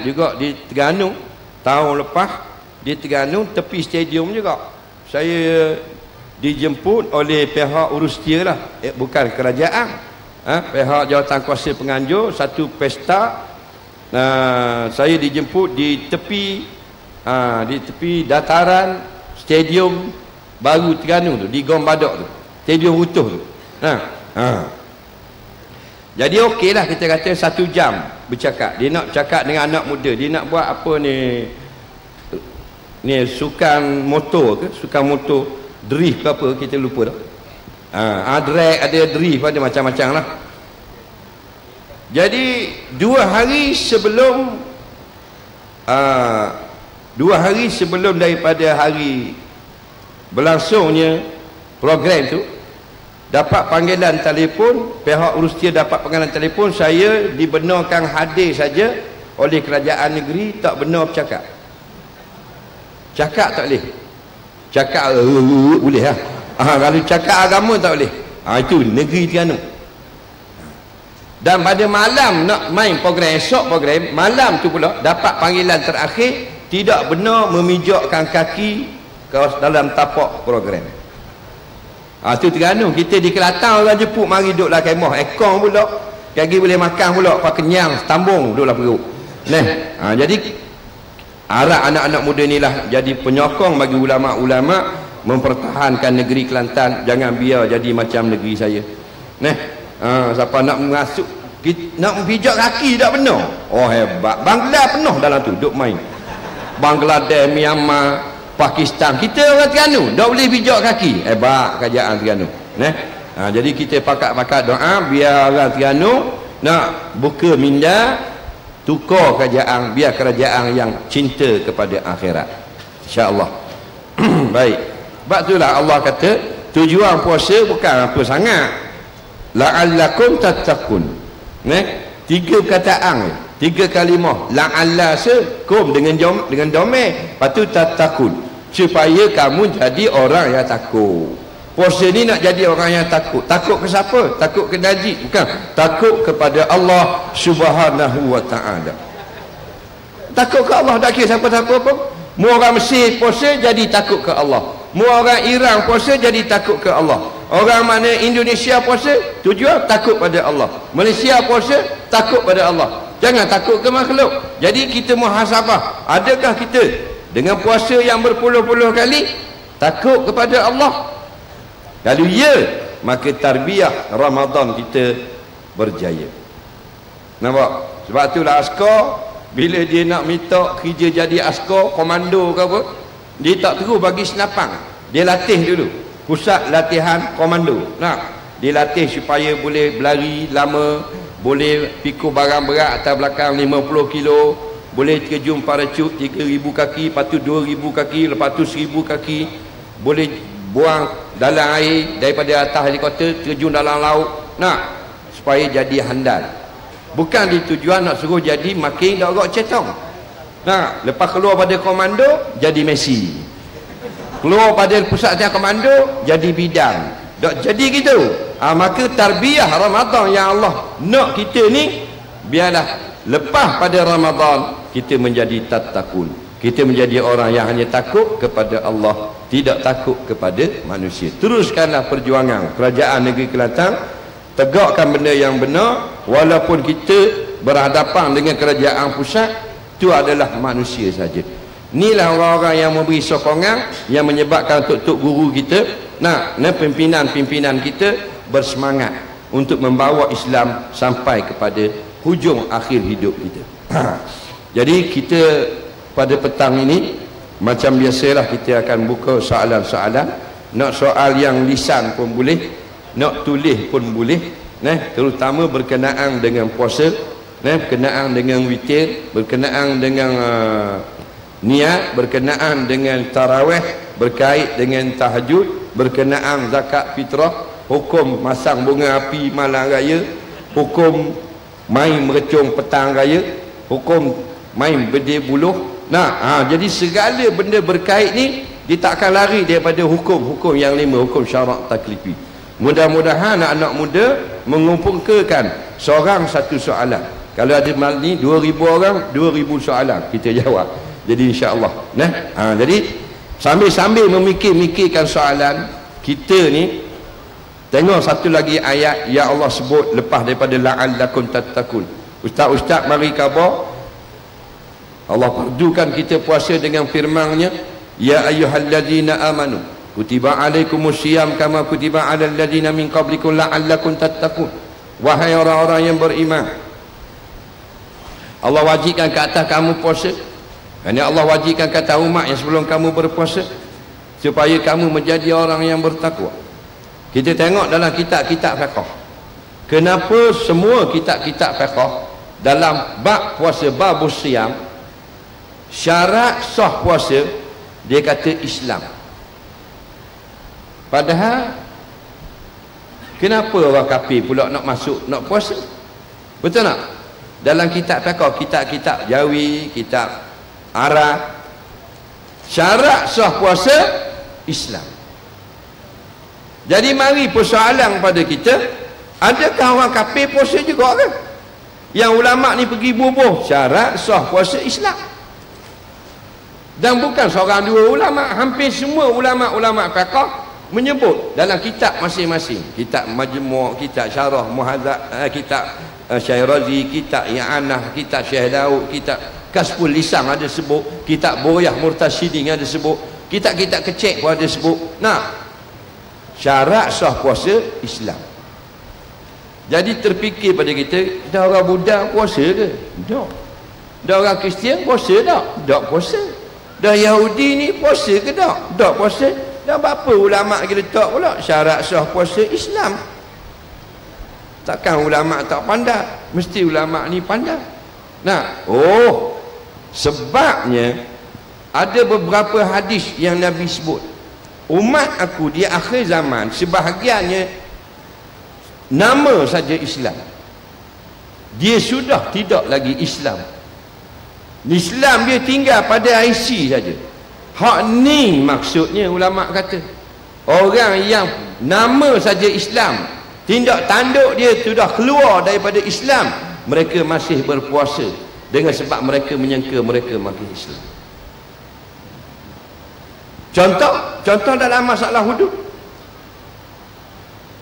juga di Terengganu tahun lepas, di Terengganu tepi stadium juga. Saya dijemput oleh pihak Urustia lah, bukan kerajaan, pihak jawatan kuasa penganjur, satu pesta. Saya dijemput di tepi dataran stadium baru Terengganu tu, di Gom Badok tu, stadium utuh tu. Jadi okey lah, kita kata 1 jam bercakap. Dia nak cakap dengan anak muda, dia nak buat apa ni sukan motor ke, sukan motor drift ke apa, kita lupa dah. Drag ada, drift ada, macam-macam lah. Jadi 2 hari sebelum daripada hari berlangsungnya program tu, dapat panggilan telefon, pihak Urustia dapat panggilan telefon, saya dibenarkan hadir saja oleh kerajaan negeri, tak benar bercakap. Cakap tak boleh. Cakap boleh lah. Kalau cakap agama tak boleh. Itu negeri Terengganu. Dan pada malam nak main program, esok program, malam tu pula dapat panggilan terakhir, tidak benar memijakkan kaki ke dalam tapak program. Tu Terengganu. Kita di Kelantan orang jemput mari duduklah kemah, ekor pula kaki boleh makan pula, pak kenyang tambung duduklah perut. Jadi harap anak-anak muda ni lah jadi penyokong bagi ulama-ulama mempertahankan negeri Kelantan, jangan biar jadi macam negeri saya. Siapa nak masuk, nak pijak kaki tak benar, hebat. Bangladesh penuh dalam tu duk main, Bangladesh, Myanmar, Pakistan. Kita orang Terengganu tak boleh pijak kaki, hebat kerajaan Terengganu. Jadi kita pakat-pakat doa biar orang Terengganu nak buka minda, tukar kerajaan, biar kerajaan yang cinta kepada akhirat, insya-Allah. Baik, sebab itulah Allah kata tujuan puasa bukan apa sangat, la'allakum tattaqun. 3 perkataan, 3 kalimah, la'alla kum dengan domeh, lepas tu tattaqun, supaya kamu jadi orang yang takut. Puasa ni nak jadi orang yang takut. Takut ke siapa? Takut ke najis? Bukan. Takut kepada Allah Subhanahu wa ta'ala. Takut ke Allah, tak kira siapa-siapa pun. Mu orang Mesir puasa jadi takut ke Allah. Mu orang Iran puasa jadi takut ke Allah. Orang mana Indonesia puasa, tujuan takut pada Allah. Malaysia puasa takut pada Allah. Jangan takut ke makhluk. Jadi kita muhasabah, adakah kita dengan puasa yang berpuluh-puluh kali takut kepada Allah? Kalau ya, maka tarbiyah Ramadan kita berjaya. Nampak? Sebab itulah askar, bila dia nak minta kerja jadi askar, komando ke apa, dia tak terus bagi senapang, dia latih dulu. Pusat latihan komando. Dia latih supaya boleh berlari lama, boleh pikul barang berat atas belakang 50 kilo, boleh terjun parachute 3,000 kaki, lepas tu 2,000 kaki, lepas tu 1,000 kaki, boleh buang dalam air daripada atas helikopter, terjun dalam laut, supaya jadi handal. Bukan ditujuan nak suruh jadi makin dogok cetong. Lepas keluar pada komando jadi Messi, keluar pada pusat latihan komando jadi bidang. Tak jadi gitu. Maka tarbiyah Ramadan yang Allah nak kita ni, biarlah lepas pada Ramadan kita menjadi tattaqun. Kita menjadi orang yang hanya takut kepada Allah, tidak takut kepada manusia. Teruskanlah perjuangan kerajaan negeri Kelantan, tegakkan benda yang benar, walaupun kita berhadapan dengan kerajaan pusat, itu adalah manusia saja. Inilah orang-orang yang memberi sokongan, yang menyebabkan tok-tok guru kita, pimpinan-pimpinan kita bersemangat untuk membawa Islam sampai kepada hujung akhir hidup kita. Jadi kita pada petang ini, macam biasalah, kita akan buka soalan-soalan. Nak soal yang lisan pun boleh, nak tulis pun boleh, terutama berkenaan dengan puasa, berkenaan dengan witir, berkenaan dengan niat, berkenaan dengan tarawih, berkait dengan tahajud, berkenaan zakat fitrah, hukum masang bunga api malam raya, hukum main merecung petang raya, hukum main bedil buluh. Jadi segala benda berkait ni, dia tak akan lari daripada hukum-hukum yang 5, hukum syarak taklifi. Mudah-mudahan anak-anak muda mengumpulkan seorang satu soalan. Kalau ada mal ni 2000 orang, 2000 soalan kita jawab. Jadi insya-Allah. Jadi sambil memikirkan soalan, kita ni tengok satu lagi ayat ya Allah sebut lepas daripada la'allakum tattaqun. Ustaz mari khabar Allah fardukan kita puasa dengan firman-Nya, ya ayyuhalladzina amanu kutiba alaikumusiyam kama kutiba alal ladzina min qablikum la'allakum tattaqun. Wahai orang-orang yang beriman, Allah wajibkan ke atas kamu puasa. Kerana Allah wajibkan ke atas umat yang sebelum kamu berpuasa supaya kamu menjadi orang yang bertakwa. Kita tengok dalam kitab-kitab fiqh, kenapa semua kitab-kitab fiqh dalam bab puasa, bab siam, syarat sah puasa dia kata Islam. Padahal kenapa orang kafir pula nak masuk nak puasa? Betul tak? Dalam kitab fiqh, kitab-kitab Jawi, kitab Arab, syarat sah puasa Islam. Jadi mari persoalan pada kita, adakah orang kafir puasa juga kan? Yang ulama ni pergi bubuh syarat sah puasa Islam. Dan bukan seorang dua ulama, hampir semua ulama-ulama fiqh menyebut dalam kitab masing-masing, kitab Majmu', kitab Syarah Muhadzab, kitab Syairazi, kitab I'anah, kitab Syekh Daud, kitab Kasful Lisan ada sebut, kitab Buryah Murtasyidin ada sebut, kitab-kitab kecil pun ada sebut. Syarat sah puasa Islam. Jadi terfikir pada kita, dah orang Buddha puasa ke? Tak. Dah orang Kristian puasa tak? Tak puasa. Dah Yahudi ni puasa ke tak? Tak puasa. Dah apa ulama kita letak pula syarat sah puasa Islam? Takkan ulama tak pandai? Mesti ulama ni pandai. Sebabnya ada beberapa hadis yang Nabi sebut, umat aku di akhir zaman sebahagiannya nama saja Islam, dia sudah tidak lagi Islam. Islam dia tinggal pada IC saja. Hak ni maksudnya ulama kata, orang yang nama saja Islam, tindak tanduk dia sudah keluar daripada Islam, mereka masih berpuasa dengan sebab mereka menyangka mereka makin Islam. Contoh dalam masalah hudud.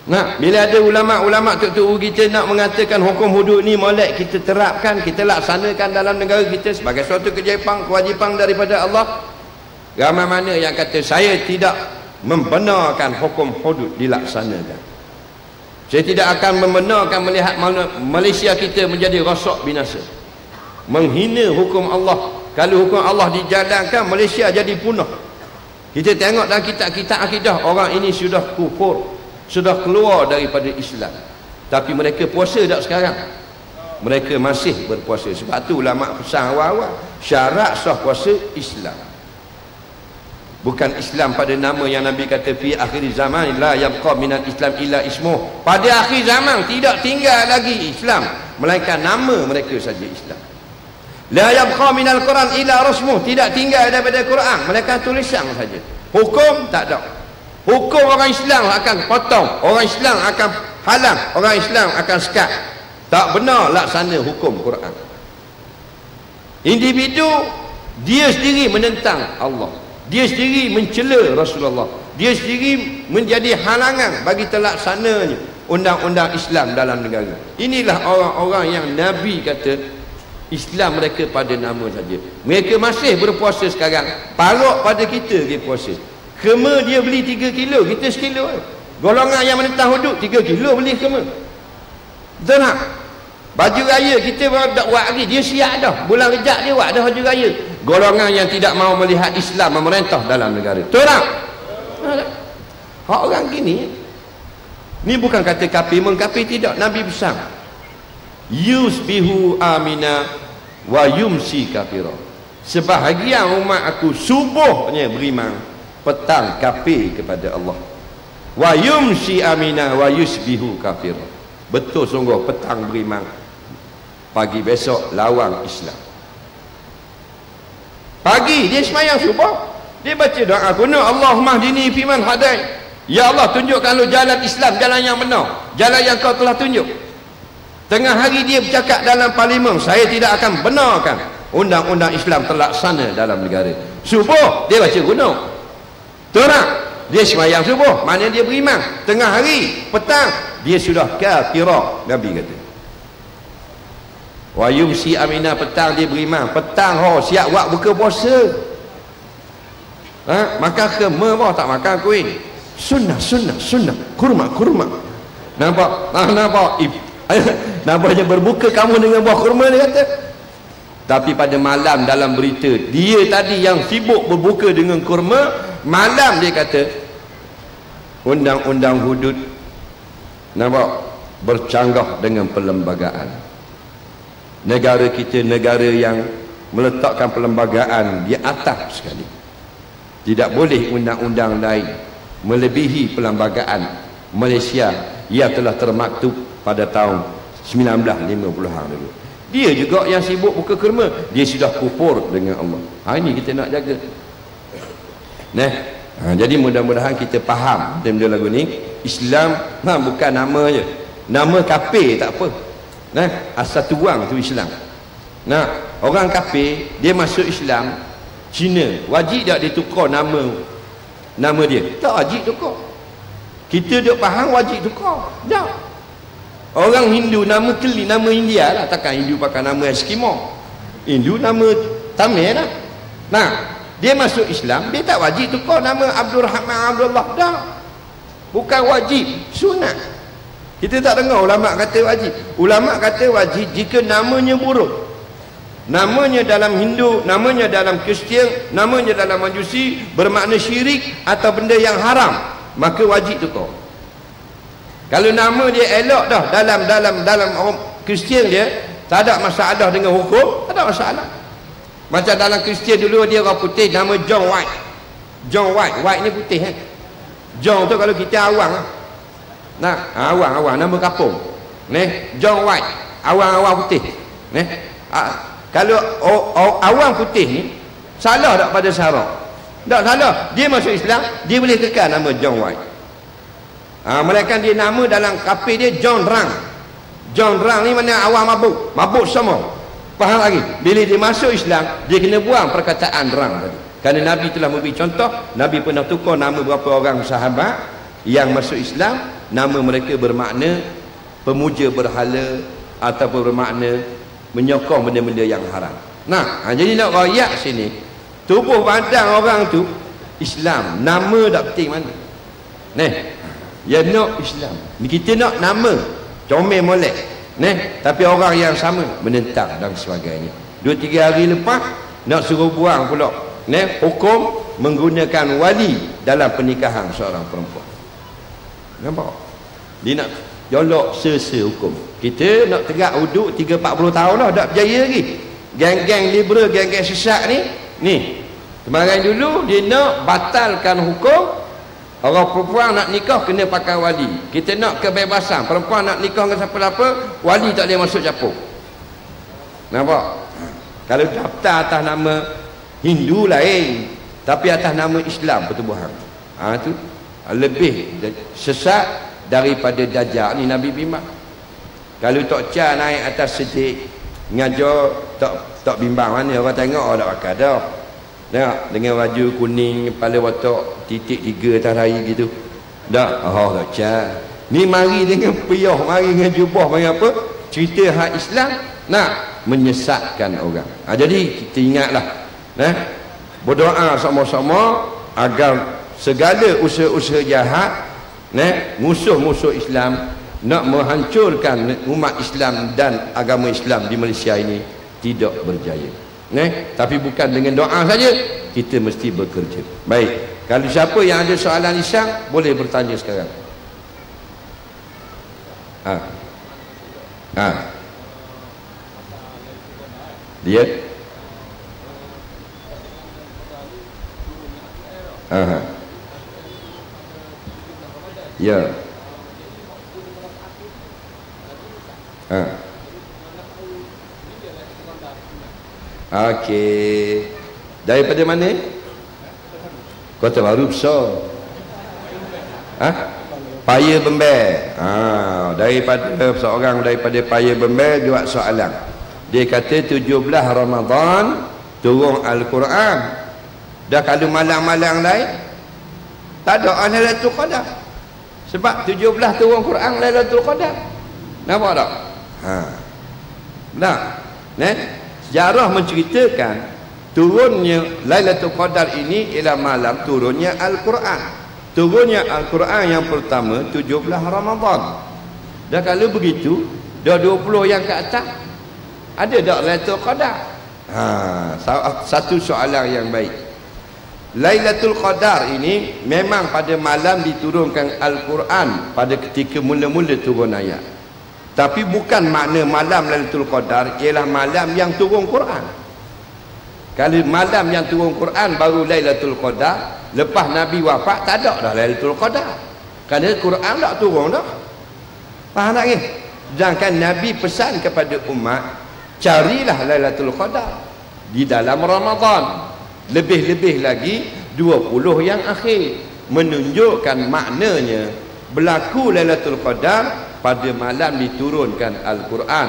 Bila ada ulama-ulama tok-tok kita nak mengatakan hukum hudud ni molek kita terapkan, kita laksanakan dalam negara kita sebagai suatu kewajipan daripada Allah, ramai mana yang kata saya tidak membenarkan hukum hudud dilaksanakan. Saya tidak akan membenarkan melihat Malaysia kita menjadi rosak binasa, menghina hukum Allah. Kalau hukum Allah dijalankan, Malaysia jadi punah. Kita tengok dalam kitab-kitab akidah, orang ini sudah kufur, sudah keluar daripada Islam, tapi mereka puasa tak sekarang? Mereka masih berpuasa. Sebab tu ulama pesan awal-awal, syarat sah puasa Islam, bukan Islam pada nama yang Nabi kata fi akhir zaman la yabqa minal Islam illa ismuh. Pada akhir zaman tidak tinggal lagi Islam, melainkan nama mereka saja Islam. La yabqa minal Quran illa rasmuh, tidak tinggal daripada Quran, melainkan tulisan saja. Hukum tak ada. Hukum orang Islam akan potong, orang Islam akan halang, orang Islam akan sekat. Tak benar laksana hukum Quran. Individu dia sendiri menentang Allah, dia sendiri mencela Rasulullah, dia sendiri menjadi halangan bagi terlaksananya undang-undang Islam dalam negara. Inilah orang-orang yang Nabi kata Islam mereka pada nama saja. Mereka masih berpuasa sekarang. Parok pada kita dia puasa. Kema dia beli 3 kilo, kita 1 kilo. Golongan yang menentang hudud 3 kilo beli kema. Betul tak? Baju raya kita tak buat lagi, dia siap dah. Bulan Rejab dia buat dah baju raya. Golongan yang tidak mau melihat Islam memerintah dalam negara. Betul tak? Hak orang gini. Ni bukan kata kafir mengkafir, tidak. Nabi pesan, yusbihu amina wa yumsi kafira. Sebahagian umat aku subuhnya beriman, petang kafir kepada Allah. Wa yumsi amina wa yusbihu kafira. Betul sungguh, petang beriman, pagi besok lawan Islam. Pagi dia sembahyang subuh, dia baca doa kunut Allahumma hdini fiman hadai. Ya Allah, tunjukkan lu jalan Islam, jalan yang benar, jalan yang kau telah tunjuk. Tengah hari dia bercakap dalam parlimen, saya tidak akan benarkan undang-undang Islam terlaksana dalam negara. Subuh dia baca gunung, terang dia sembahyang subuh, mana dia beriman. Tengah hari, petang dia sudah kafirah. Nabi kata wa yumsi amina, petang dia beriman. Petang siap buat buka puasa, makan khemar tak makan kuih. Sunnah, kurma. Nampak? Nampak? Nampaknya berbuka kamu dengan buah kurma, dia kata. Tapi pada malam dalam berita, dia tadi yang sibuk berbuka dengan kurma, malam dia kata undang-undang hudud, nampak, bercanggah dengan perlembagaan. Negara kita negara yang meletakkan perlembagaan di atas sekali. Tidak boleh undang-undang lain melebihi perlembagaan Malaysia yang telah termaktub pada tahun 1950-an dulu. Dia juga yang sibuk buka kurma, dia sudah kufur dengan Allah. Ini kita nak jaga. Jadi mudah-mudahan kita faham benda lagu ni. Islam bukan nama je. Nama kafir tak apa. Asal tuang tu Islam. Orang kafir dia masuk Islam, Cina, wajib tak dia tukar nama dia? Tak wajib tukar. Kita duk faham wajib tukar. Tak. Orang Hindu nama Keli, nama India lah. Takkan Hindu pakai nama Eskimo. Hindu nama Tamil lah. Dia masuk Islam, dia tak wajib tukar nama Abdul Rahman Abdullah. Tak. Bukan wajib, sunat. Kita tak dengar ulama kata wajib. Ulama kata wajib jika namanya buruk. Namanya dalam Hindu, namanya dalam Kristian, namanya dalam Majusi bermakna syirik atau benda yang haram, maka wajib tukar. Kalau nama dia elok dah dalam orang Kristian, dia tak ada masalah dengan hukum, tak ada masalah. Macam dalam Kristian dulu dia orang putih nama John White. John White, White ni putih kan. John tu kalau kita awang lah. Awang nama kampung. John White, awang putih. Kalau awang putih ni salah tak pada syarak? Tak salah. Dia masuk Islam, dia boleh kekal nama John White. Mereka dia nama dalam kafir dia John Rang. John Rang ni mana awam mabuk semua. Faham lagi? Bila dia masuk Islam, dia kena buang perkataan Rang tadi. Kerana Nabi telah memberi contoh, Nabi pernah tukar nama beberapa orang sahabat yang masuk Islam, nama mereka bermakna pemuja berhala ataupun bermakna menyokong benda-benda yang haram. Jadi nak rakyat sini, tubuh badan orang tu Islam, nama tak penting mana. Ya nak Islam. Kita nak nama comel molek. Tapi orang yang sama menentang dan sebagainya. 2-3 hari lepas nak suruh buang pula hukum menggunakan wali dalam pernikahan seorang perempuan. Nampak? Dia nak jolok sesa hukum. Kita nak tegak uduk 30-40 tahun dah tak berjaya lagi. Geng-geng liberal, geng-geng sesat ni kemarin dulu dia nak batalkan hukum. Orang perempuan nak nikah kena pakai wali. Kita nak kebebasan, perempuan nak nikah dengan siapa-siapa, wali tak boleh masuk campur. Nampak? Kalau daftar atas nama Hindu lain, tapi atas nama Islam pertubuhan, tu lebih sesat daripada Dajjal ni. Nabi bimbang. Kalau Tok Cha naik atas sedik ngajar, tak bimbang mana orang tengok tak pakai dah. Tengok dengan baju kuning, kepala watak titik 3 atas raya gitu. Tak, tak Cha. Ni mari dengan piyah, mari dengan jubah, mari apa? Cerita hak Islam nak menyesatkan orang. Jadi kita ingatlah, berdoa sama-sama agar segala usaha-usaha jahat, musuh-musuh Islam nak menghancurkan umat Islam dan agama Islam di Malaysia ini tidak berjaya. Tapi bukan dengan doa saja, kita mesti bekerja. Baik, kalau siapa yang ada soalan isyak boleh bertanya sekarang. Dia ya okey. Daripada mana? Kota Baru besar. Paya Bembel. Daripada seorang daripada Paya Bembel buat soalan. Dia kata 17 Ramadan turun Al-Quran. Dah kalau malam-malam lain tak ada Lailatul Qadar. Sebab 17 turun Quran Lailatul Qadar. Nampak tak? Nah, sejarah menceritakan turunnya Lailatul Qadar ini ialah malam turunnya Al-Quran. Turunnya Al-Quran yang pertama 17 Ramadan. Dah kalau begitu dah 20 yang ke atas ada tak Lailatul Qadar? Satu soalan yang baik. Lailatul Qadar ini memang pada malam diturunkan Al-Quran pada ketika mula-mula turun ayat. Tapi bukan makna malam Lailatul Qadar ialah malam yang turun Quran. Kalau malam yang turun Quran baru Lailatul Qadar, lepas Nabi wafat tak ada dah Lailatul Qadar. Kerana Quran tak turun dah. Faham tak ke? Sedangkan Nabi pesan kepada umat, carilah Lailatul Qadar di dalam Ramadan. Lebih-lebih lagi 20 yang akhir, menunjukkan maknanya berlaku Lailatul Qadar pada malam diturunkan Al-Quran.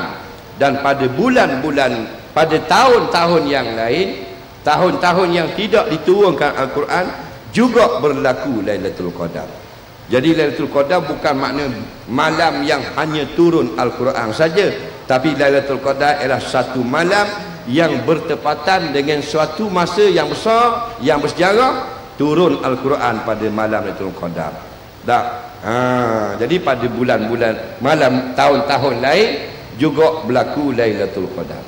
Dan pada bulan-bulan, pada tahun-tahun yang lain, tahun-tahun yang tidak diturunkan Al-Quran juga berlaku Lailatul Qadar. Jadi Lailatul Qadar bukan makna malam yang hanya turun Al-Quran saja, tapi Lailatul Qadar ialah satu malam yang bertepatan dengan suatu masa yang besar, yang bersejarah, turun Al-Quran pada malam Lailatul Qadar. Jadi pada bulan-bulan malam tahun-tahun lain juga berlaku Lailatul Qadar.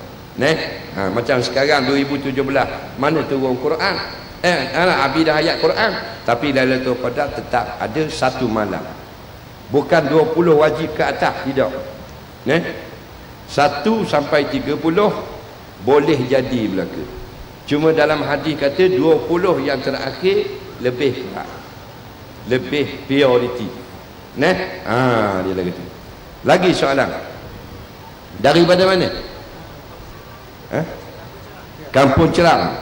Macam sekarang 2017 mana turun Quran? Abidah ayat Quran, tapi Lailatul Qadar tetap ada satu malam. Bukan 20 wajib ke atas, tidak. 1 sampai 30 boleh jadi belaka. Cuma dalam hadis kata 20 yang terakhir lebih kuat, lebih priority. Dia lagi tu. Lagi soalan. Daripada mana? Kampung Cerang.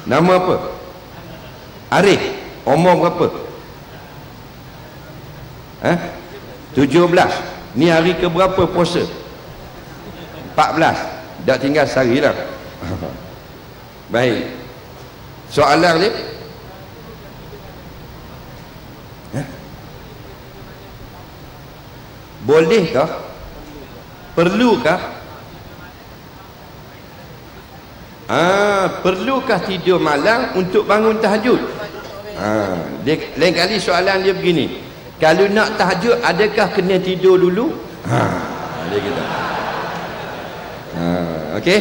Nama apa? Arif. Umur berapa? 17. Ni hari ke berapa puasa? 14. Dah tinggal sehari lah. Baik. Soalan ni, bolehkah, perlukah perlukah tidur malam untuk bangun tahajud? Lain kali soalan dia begini, kalau nak tahajud adakah kena tidur dulu? Dia kata okey.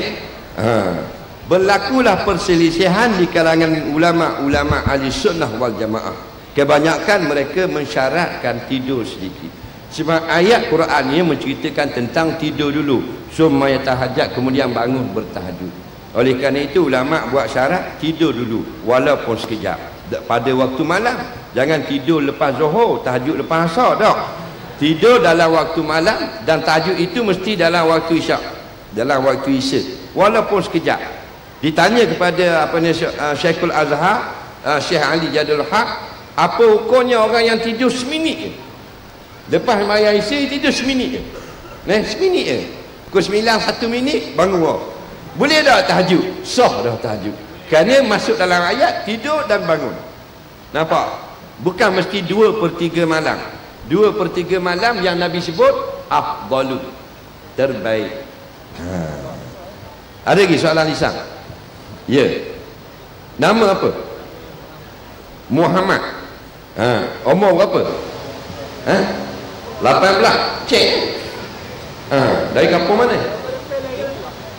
Berlakulah perselisihan di kalangan ulama-ulama ahli sunnah wal jamaah. Kebanyakan mereka mensyaratkan tidur sedikit. Sebab ayat Quran ini menceritakan tentang tidur dulu, summa yatahajjat, kemudian bangun bertahajud. Oleh kerana itu ulama buat syarat tidur dulu walaupun sekejap pada waktu malam. Jangan tidur lepas zuhur, tahajud lepas asar dah. Tidur dalam waktu malam, dan tahajud itu mesti dalam waktu isyak, dalam waktu isya, walaupun sekejap. Ditanya kepada Syekhul Azhar, Syekh Ali Jadul Haq, apa hukumnya orang yang tidur seminit je? Lepas sembahyang isya tidur seminit je. Seminit je. Pukul 9 1 minit bangun. Boleh tak tahajud? Sah dah tahajud. Kerana masuk dalam ayat tidur dan bangun. Nampak? Bukan mesti 2/3 malam. 2/3 malam yang Nabi sebut afdalu, terbaik. Ada lagi soalan lisan? Ya. Nama apa? Muhammad. Umur berapa? 18. Cek. Dari kampung mana?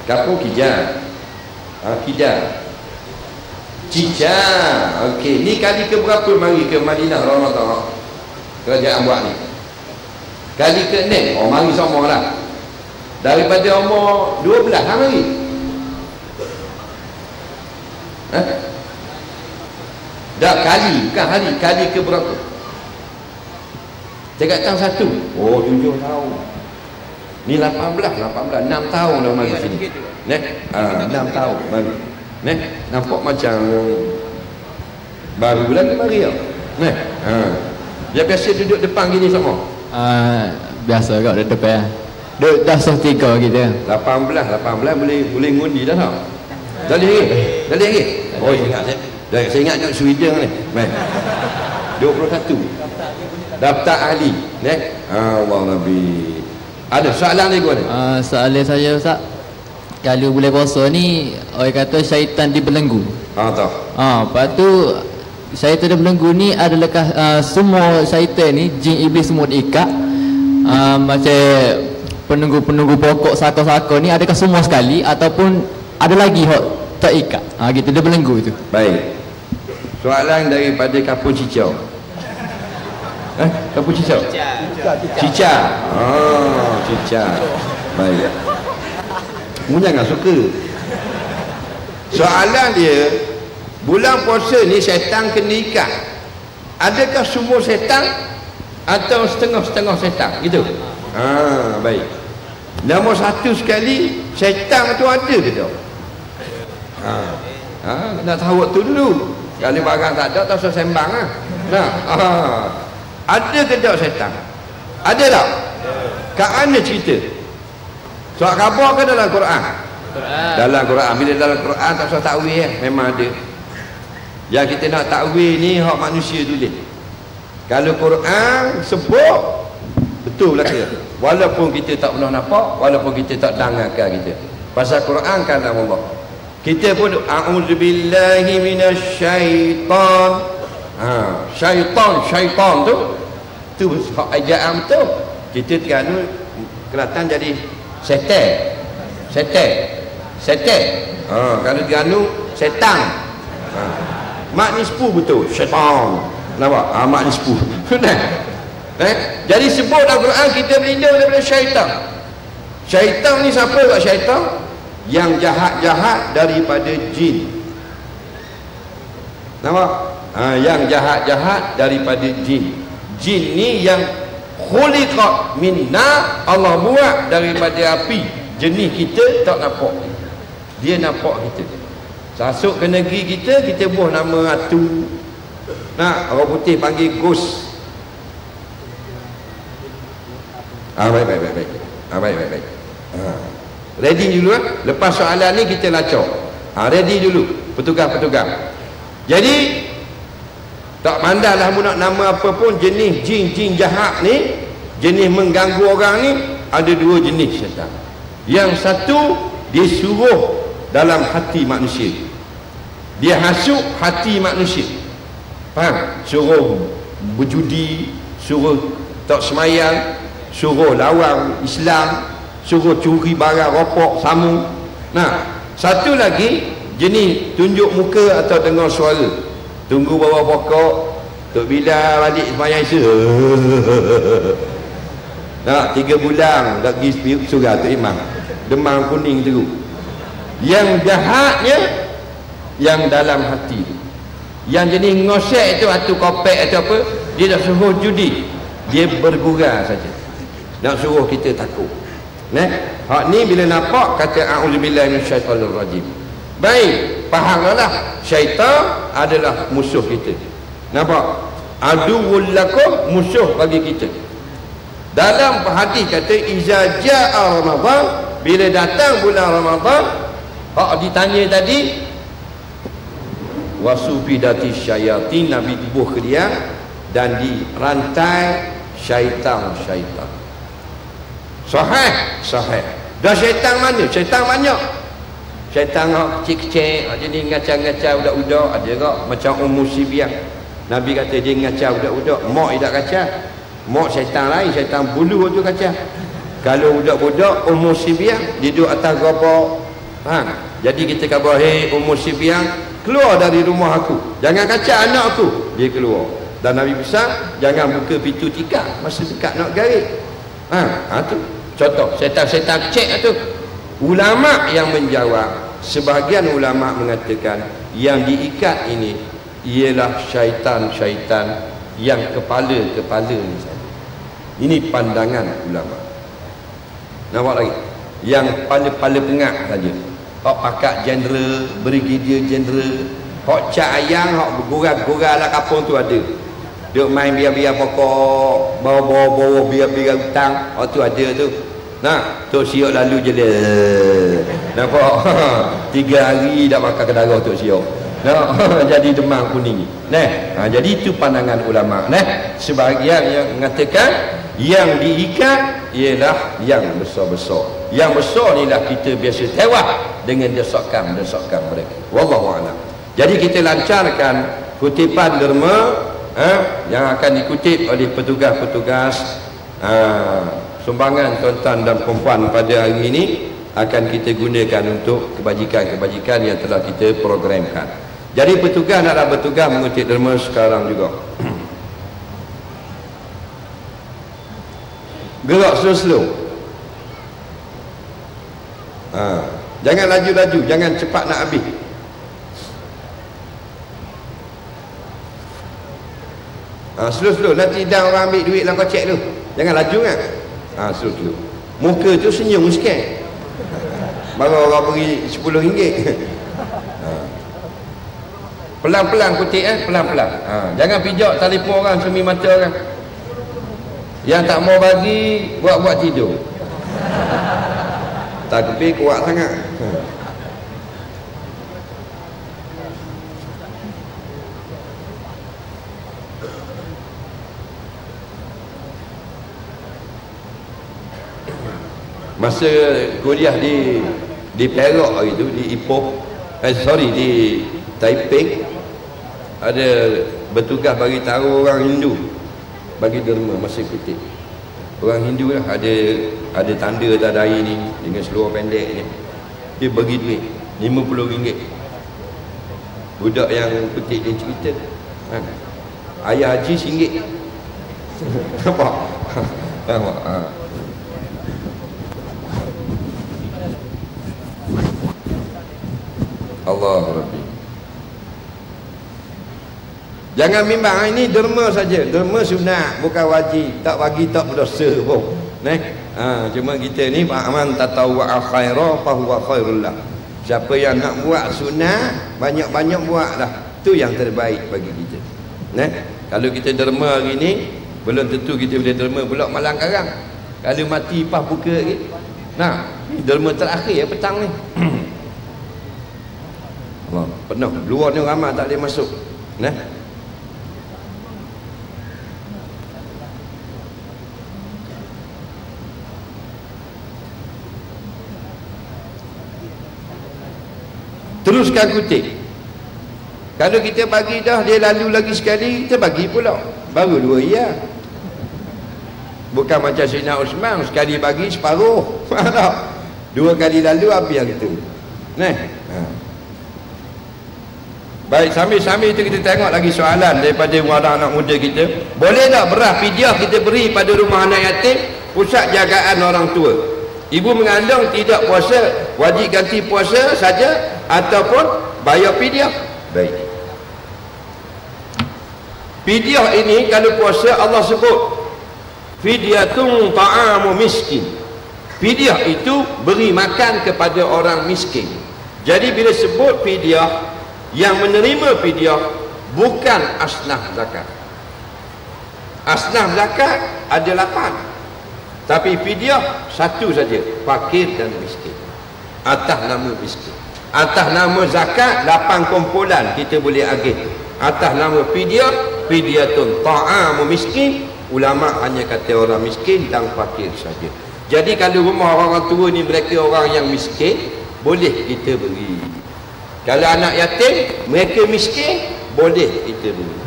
Kampung Kijang. Kijang. Kijang. Okey, ni kali ke berapa mari ke Madinah Ramadan? Kerajaan buat ni. Kali ke-6. Mari semua lah. Daripada umur 12 mari. Dah kali, bukan hari. Kali ke berapa? Cakap tang 1. 7 tahun. Ni 18, 6 tahun dah mari sini. 6 tahun mari. Nampak macam baru lagi mari tau. Dia biasa duduk depan gini semua. Biasa kat depan. Duduk dah sah 3 gitu. 18 boleh ngundi dah tau. Dah lagi. Oh ingat saya ingat kat Sweden ni. Baik. 21. Daftar ahli. Allah Nabi. Ada soalan lagi mana? Soalan saya Ustaz. Kalau bulan puasa ni orang kata syaitan dibelenggu. Tahu. Lepas tu syaitan dibelenggu ni adalahkah semua syaitan ni jin iblis semua diikat? Macam penunggu-penunggu pokok saka-saka ni adakah semua sekali ataupun ada lagi hok tak ikat? Gitu dia belenggu itu. Baik. Soalan daripada Kapun Cicau. Kapun Cicau? Cicau. Cicau. Baik. Mu jangan suka. Soalan dia, bulan puasa ni syaitan kena ikat. Adakah semua syaitan atau setengah-setengah syaitan? Gitu. Baik. Nombor satu sekali, syaitan tu ada ke tak? Nak tahu waktu dulu. Kalau barang tak ada, tak usah sembang lah. Ada ke tak syaitan? Ada tak? Kat mana cerita? Surat khabar ke dalam Quran? Dalam Quran. Bila dalam Quran tak usah takwil memang ada. Yang kita nak takwil ni hak manusia tulis. Kalau Quran sebut betul lah kira. Walaupun kita tak pernah nampak, walaupun kita tak dengarkan kita. Pasal Quran kalam Allah. Kita pun a'udzubillahi minasyaitan. Syaitan tu hak ejaan betul. Kita terkanu kelihatan jadi setan. Kalau terkanu setan. Mak ni sepuh betul. Syaitan. Nampak? Mak ni sepuh. Jadi sebut dalam Quran kita berlindung daripada syaitan. Syaitan ni siapa kat syaitan? Yang jahat-jahat daripada jin. Nampak? Yang jahat-jahat daripada jin. Jin ni yang khuliqat minna, Allah buat daripada api. Jenis kita tak nampak. Dia nampak kita. Masuk ke negeri kita, kita buah nama atu. Orang putih panggil ghost. Baik. Ready dulu lepas soalan ni kita lacak. Ready dulu petugas. Jadi tak mandanglah mu nak nama apa pun, jenis jin jahat ni, jenis mengganggu orang ni ada dua jenis syaitan. Yang satu dia suruh dalam hati manusia. Dia hasut hati manusia. Faham? Suruh berjudi, suruh tak semayang, suruh lawan Islam, suruh curi barang rokok, samu. Satu lagi jenis tunjuk muka atau dengar suara. Tunggu bawah pokok, Tok Bilal balik semayang Isya. 3 bulan dah pergi surah Tok Imam. Demam kuning teruk. Yang jahatnya yang dalam hati. Yang jenis ngosek itu atau kopek atau apa, dia dah suruh judi. Dia bergurau saja. Nak suruh kita takut. Hak ni bila nampak kata a'udzubillahi minasyaitonir rajim. Baik, fahamlah syaitan adalah musuh kita. Nampak? Aduwwul lakum, musuh bagi kita. Dalam hadis kata iza jaa Ramadan, bila datang bulan Ramadan, hak ditanya tadi wasufidati syayatin, Nabi tibuh ke dia dan dirantai syaitan. Sahih. Dah syaitan mana? Syaitan banyak. Syaitan kecil-kecil, jadi ngacau-ngacau budak-budak. Ada tak macam Ummu Sibiah. Nabi kata dia ngacau budak-budak. Mak tidak kacau. Mak syaitan lain, syaitan bulu tu kacau. Kalau budak-budak Ummu Sibiah, dia duduk atas gerabak. Jadi kita kata, hei Ummu Sibiah, keluar dari rumah aku. Jangan kacau anak aku. Dia keluar. Dan Nabi pesan, jangan buka pintu tikar masa dekat nak garik. Tu contoh syaitan-syaitan kecil tu. Ulama yang menjawab, sebahagian ulama mengatakan yang diikat ini ialah syaitan-syaitan yang kepala-kepala ni saja. Ini pandangan ulama. Nampak lagi? Yang kepala-kepala pengak saja. Hak pakat jeneral, brigadier jeneral, hak cak ayang, hak bergurau-gurau lah kapung tu ada. duk main biar-biar pokok, bawa-bawa biar-biar hutang. Oh tu ada tu. Nah, Tok Siok lalu je dia. Nampak? 3 hari dah makan kedara Tok Siok. Nah, jadi demam kuning. Nah, jadi itu pandangan ulama. Nah, sebahagian yang mengatakan yang diikat ialah yang besar-besar. Yang besar inilah kita biasa tewas dengan desakan mereka. Wallahu a'lam. Jadi kita lancarkan kutipan derma yang akan dikutip oleh petugas-petugas sumbangan tuan-tuan dan puan pada hari ini akan kita gunakan untuk kebajikan-kebajikan yang telah kita programkan. Jadi petugas naklah bertugas mengutip derma sekarang juga. Gerak slow-slow. Jangan laju-laju, jangan cepat nak habis. Slow-slow, nanti dah orang ambil duit lah kau cek tu. Jangan laju kan. Slow-slow. Muka tu senyum sikit. Baru orang beri RM10. Pelan-pelan kutip pelan-pelan. Jangan pijak telefon orang semi mata orang. Yang tak mau bagi buat-buat tidur. Takbir kuat sangat. Masa kuliah di Perak hari tu, di Ipoh, di Taipei, ada bertugas bagi tahu orang Hindu bagi derma masa kutip. Orang Hindu lah ada tanda tadai ni dengan seluar pendek ni. Dia bagi duit RM50. Budak yang kutip dia cerita, ayah haji RM1. Nampak? Nampak? Allah Rabbi. Jangan bimbang, ini derma saja. Derma sunat, bukan wajib. Tak bagi tak berdosa pun. Cuma kita ni man tatawwa khaira fa huwa khairul lah. Siapa yang nak buat sunat, banyak-banyak buatlah. Itu yang terbaik bagi kita. Kalau kita derma hari ni, belum tentu kita boleh derma pula malam karang. Kalau mati pas buka lagi. Ni derma terakhir petang ni. Allah, penuh. Luar ni ramai tak boleh masuk. Teruskan kutip. Kalau kita bagi dah, dia lalu lagi sekali, kita bagi pula. Baru 2 ya. Bukan macam Sayyidina Osman, sekali bagi separuh. 2 kali lalu habis yang itu. Baik, sambil-sambil itu kita tengok lagi soalan daripada anak muda kita. Boleh tak beras fidyah kita beri pada rumah anak yatim, pusat jagaan orang tua? Ibu mengandung tidak puasa, wajib ganti puasa saja ataupun bayar fidyah? Baik. Fidyah ini kalau puasa Allah sebut fidyatun ta'amu miskin. Fidyah itu beri makan kepada orang miskin. Jadi bila sebut fidyah, yang menerima fidyah bukan asnaf zakat. Asnaf zakat ada 8, tapi fidyah 1 saja, fakir dan miskin. Atas nama miskin, atas nama zakat 8 kumpulan kita boleh agih. Atas nama fidyah, fidyatun ta'amu miskin, ulama hanya kata orang miskin dan fakir saja. Jadi kalau rumah orang tua ni mereka orang yang miskin, boleh kita beri. Kalau anak yatim, mereka miskin, boleh kita beri.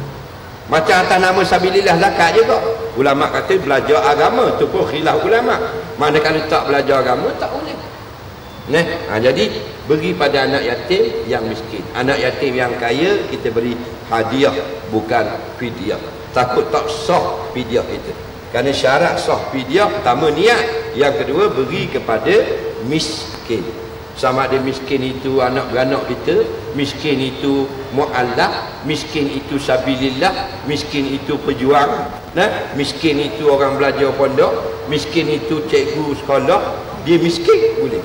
Macam atas nama sabilillah zakat juga. Ulama kata belajar agama, tu pun khilaf ulama. Mana kalau tak belajar agama, tak boleh. Jadi beri pada anak yatim yang miskin. Anak yatim yang kaya, kita beri hadiah, bukan fidyah. Takut tak sah fidyah itu. Kerana syarat sah fidyah, pertama niat, yang kedua beri kepada miskin. Sama ada miskin itu anak beranak kita, miskin itu mu'allaf, miskin itu sabilillah, miskin itu pejuang, miskin itu orang belajar pondok, miskin itu cikgu sekolah, dia miskin boleh.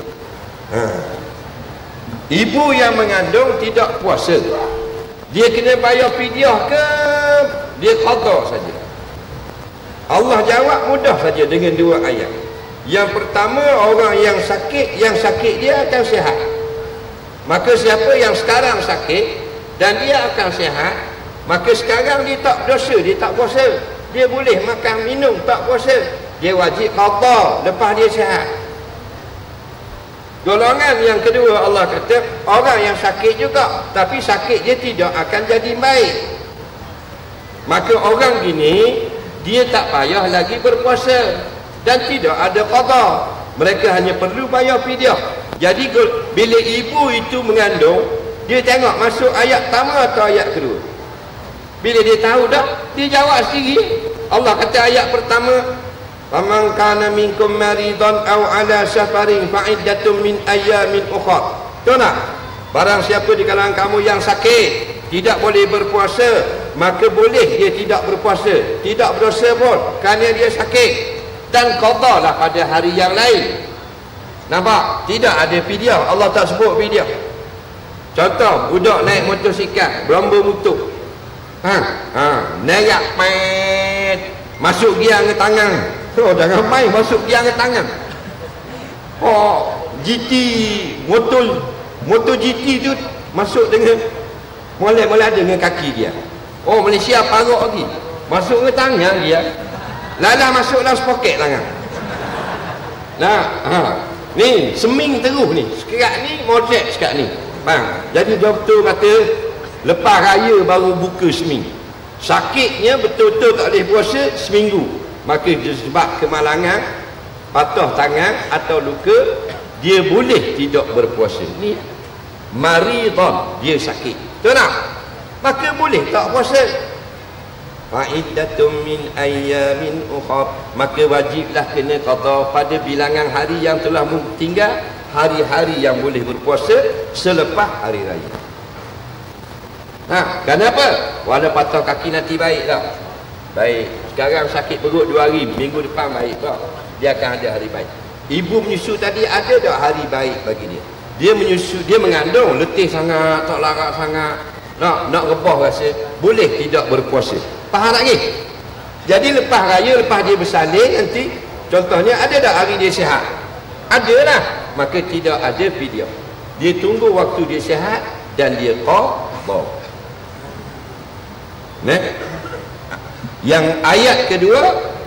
Ibu yang mengandung tidak puasa, dia kena bayar fidyah ke dia qada saja. Allah jawab mudah saja dengan dua ayat. Yang pertama, orang yang sakit dia akan sihat. Maka siapa yang sekarang sakit dan dia akan sihat, maka sekarang dia tak berdosa, dia tak puasa, dia boleh makan minum, tak puasa, dia wajib qada lepas dia sihat. Golongan yang kedua, Allah kata orang yang sakit juga, tapi sakit dia tidak akan jadi baik. Maka orang gini dia tak payah lagi berpuasa dan tidak ada qada. Mereka hanya perlu bayar fidyah. Jadi bila ibu itu mengandung, dia tengok masuk ayat pertama atau ayat kedua. Bila dia tahu dah, dia jawab sendiri. Allah kata ayat pertama, faman kana minkum maridan aw ala safarin fa iddatun min ayyamin ukhra. Tahu tak? Barang siapa di kalangan kamu yang sakit, tidak boleh berpuasa, maka boleh dia tidak berpuasa, tidak berdosa pun kerana dia sakit, dan qadalah pada hari yang lain. Nampak? Tidak ada fidyah. Allah tak sebut fidyah. Contoh, budak naik motosikal, berlomba motor. Naik pet, masuk giang ke tangan. Oh, jangan main masuk giang ke tangan. Oh, GT, motor GT tu masuk dengan molek-molek ada dengan kaki dia. Oh, Malaysia parok lagi. Masuk ke tangan dia. Lalah masuk dalam poket tangan. Nah, ni seming terus ni. Sekarang ni modek sekarang ni. Bang, jadi doktor kata lepas raya baru buka seming. Sakitnya betul-betul tak boleh puasa seminggu. Maka sebab kemalangan, patah tangan atau luka, dia boleh tidak berpuasa. Ni maridun, dia sakit. Betul tak? Maka boleh tak puasa. Fa'iddatun min ayyamin ukhra, maka wajiblah kena qada pada bilangan hari yang telah tinggal, hari-hari yang boleh berpuasa selepas hari raya. Kenapa? Walau patah kaki nanti baik tak? Baik. Sekarang sakit perut 2 hari, minggu depan baik tak? Dia akan ada hari baik. Ibu menyusu tadi ada tak hari baik bagi dia? Dia menyusu, dia mengandung, letih sangat, tak larat sangat, nak rebah rasa, boleh tidak berpuasa. Faham tak ni? Jadi lepas raya, lepas dia bersalin nanti, contohnya ada tak hari dia sihat? Ada lah. Maka tidak ada fidyah. Dia tunggu waktu dia sihat dan dia qada. Nah, yang ayat kedua,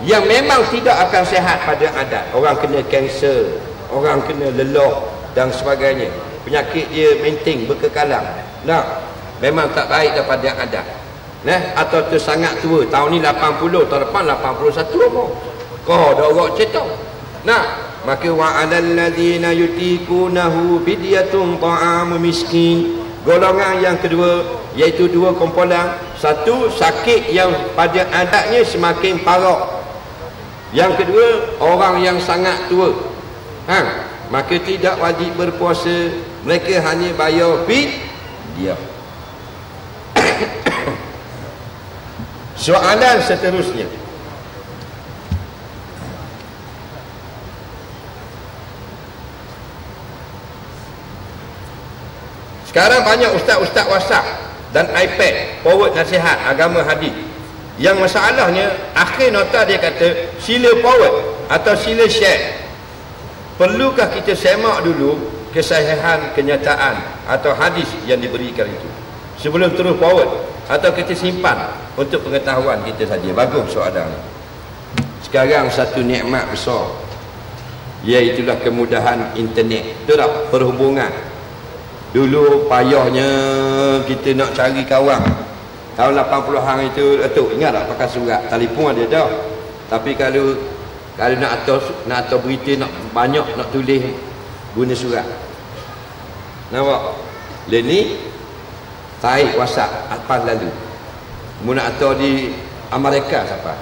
yang memang tidak akan sihat pada adat. Orang kena kanser, orang kena lelah dan sebagainya. Penyakit dia maintain berkekalan. Nah, memang tak baik daripada adat. Nah, atau tu sangat tua, tahun ni 80, tahun depan 81 pun. Kau dah orang cetok. Nah, maka wa 'alal ladzina yutiqunahu fidyatun ta'amu miskin. Golongan yang kedua, iaitu 2 kumpulan. Satu, sakit yang pada adatnya semakin parah. Yang kedua, orang yang sangat tua. Maka tidak wajib berpuasa, mereka hanya bayar fidyah. Soalan seterusnya, sekarang banyak ustaz-ustaz WhatsApp dan iPad forward nasihat agama hadis. Yang masalahnya akhir nota dia kata sila forward atau sila share. Perlukah kita semak dulu kesahihan kenyataan atau hadis yang diberikan itu sebelum terus forward, atau kita simpan untuk pengetahuan kita saja? Bagus soalan. Sekarang satu nikmat besar, iaitulah kemudahan internet. Betul tak? Perhubungan. Dulu payahnya kita nak cari kawan. Tahun 80-an itu, ingat tak pakai surat? Telefon ada dah. Tapi kalau nak atur berita, nak banyak nak tulis, guna surat. Nampak? Ni tarik WhatsApp apa lalu. Mu nak atur di Amerika siapa?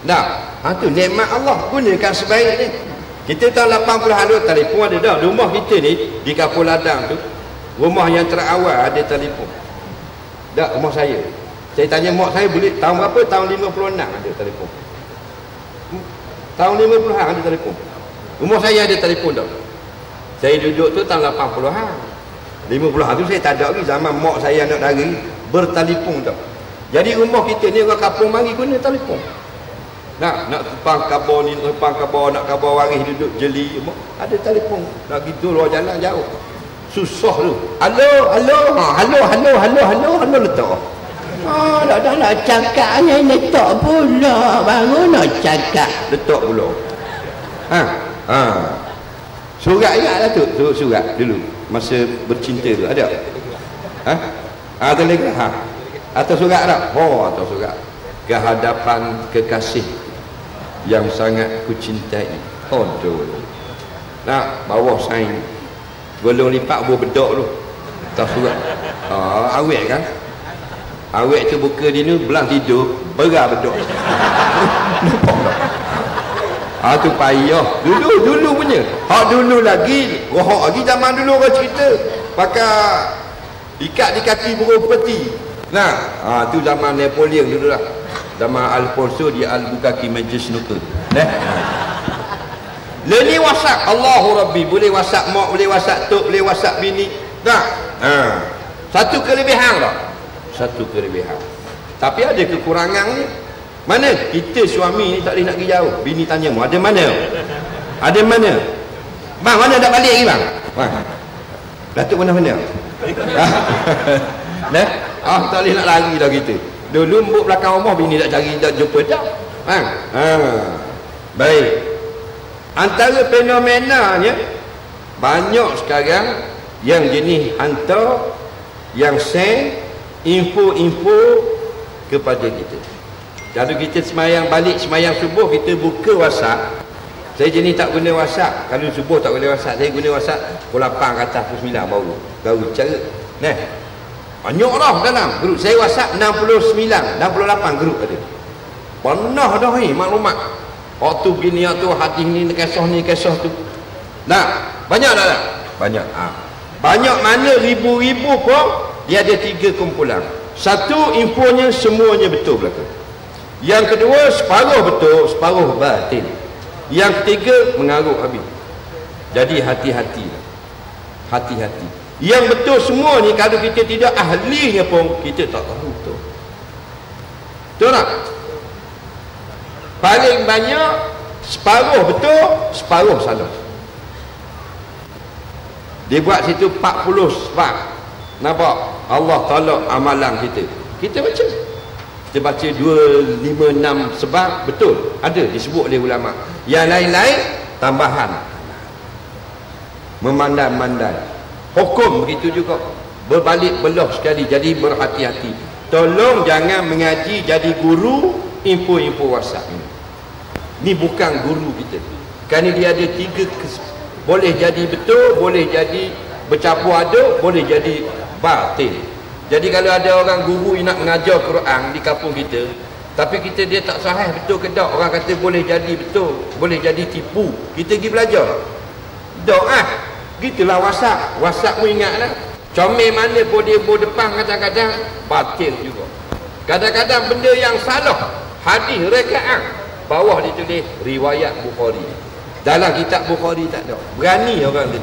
Nah, tu nikmat Allah, gunakan sebaiknya. Kita tahun 80-an tu telefon ada dah. Rumah kita ni di Kapul Ladang tu, rumah yang terawal ada telefon. Tak, rumah saya. Saya tanya mak saya boleh tahun berapa? Tahun 56 ada telefon. Tahun 50-an ada telefon. Rumah saya ada telefon dah. Saya duduk tu tahun 80-an. 50-an tu saya tak ada lagi, zaman mak saya anak dari bertelefon dah. Jadi rumah kita ni orang kampung mari guna telefon. Nak tepang khabar ni, tepang khabar, nak khabar waris duduk jeli, ada telefon. Nak gitu luar jalan jauh. Susah tu. Halo letak. Dah nak cakap ni letak pula. Baru nak cakap letak pula. Surat ingatlah tu. Surat dulu masa bercinta tu ada. Telegram. Atau surat tak? Atau surat. Kehadapan kekasih yang sangat kucintai. Aduh. Nak bawah saing. Belum lipat buah bedok tu. Tak surat. Awet kan? Awet tu buka dia ni belang tidur, berah bedok. Nampak tak? Tu payah. Dulu punya. Hak dulu lagi, rohak lagi zaman dulu orang cerita. Pakai ikat di kaki burung peti. Tu zaman Napoleon dulu lah. Zaman Alfonso di Albuquerque meja snooker. Ni WhatsApp, Allahu Rabbi, boleh WhatsApp mak, boleh WhatsApp tok, boleh WhatsApp bini. Satu kelebihan tak? Satu kelebihan. Tapi ada kekurangan ni. Mana? Kita suami ni tak boleh nak pergi jauh. Bini tanya mu, ada mana? Ada mana? Bang, mana dah balik lagi bang? Datuk mana-mana? Tak boleh nak lari dah kita. Dulu mbuk belakang rumah bini tak cari, tak jumpa dah. Baik. Antara fenomenanya banyak sekarang yang jenis hantar, yang share info-info kepada kita. Kalau kita semayang balik, semayang subuh, kita buka WhatsApp. Saya jenis tak guna WhatsApp. Kalau subuh tak guna WhatsApp, saya guna WhatsApp pukul 8 ke atas, pukul 9 baru cara. Banyak dah dalam grup saya WhatsApp 68 grup ada. Penuh dah ni maklumat. Waktu begini, waktu hadis ni, kisah tu. Banyak dah. Banyak. Banyak mana ribu-ribu pun dia ada 3 kumpulan. Satu, infonya semuanya betul belaka. Yang kedua, separuh betul, separuh batil. Yang ketiga, mengarut habis. Jadi hati-hati. Yang betul semua ni, kalau kita tidak ahlinya pun, kita tak tahu betul. Betul tak? Paling banyak separuh betul, separuh salah. Dia buat situ 40 sebab. Nampak? Allah tolak amalan kita. Kita baca. Kita baca 2, 5, 6 sebab betul. Ada disebut oleh ulama. Yang lain-lain tambahan. Memandai-mandai. Hukum begitu juga. Berbalik belah sekali. Jadi berhati-hati. Tolong jangan mengaji jadi guru info-info WhatsApp ini. Ni bukan guru kita. Kerana dia ada 3 boleh jadi betul, boleh jadi bercampur aduk, boleh jadi batil. Jadi kalau ada orang guru yang nak mengajar Quran di kampung kita, tapi dia tak sahih betul ke tak, orang kata boleh jadi betul, boleh jadi tipu, kita pergi belajar. Gitulah WhatsApp pun ingatlah. Comel mana pun dia depan kadang-kadang batil juga. Kadang-kadang benda yang salah, hadis rekaat, bawah ditulis riwayat Bukhari. Dalam kitab Bukhari tak ada. Berani orang tu.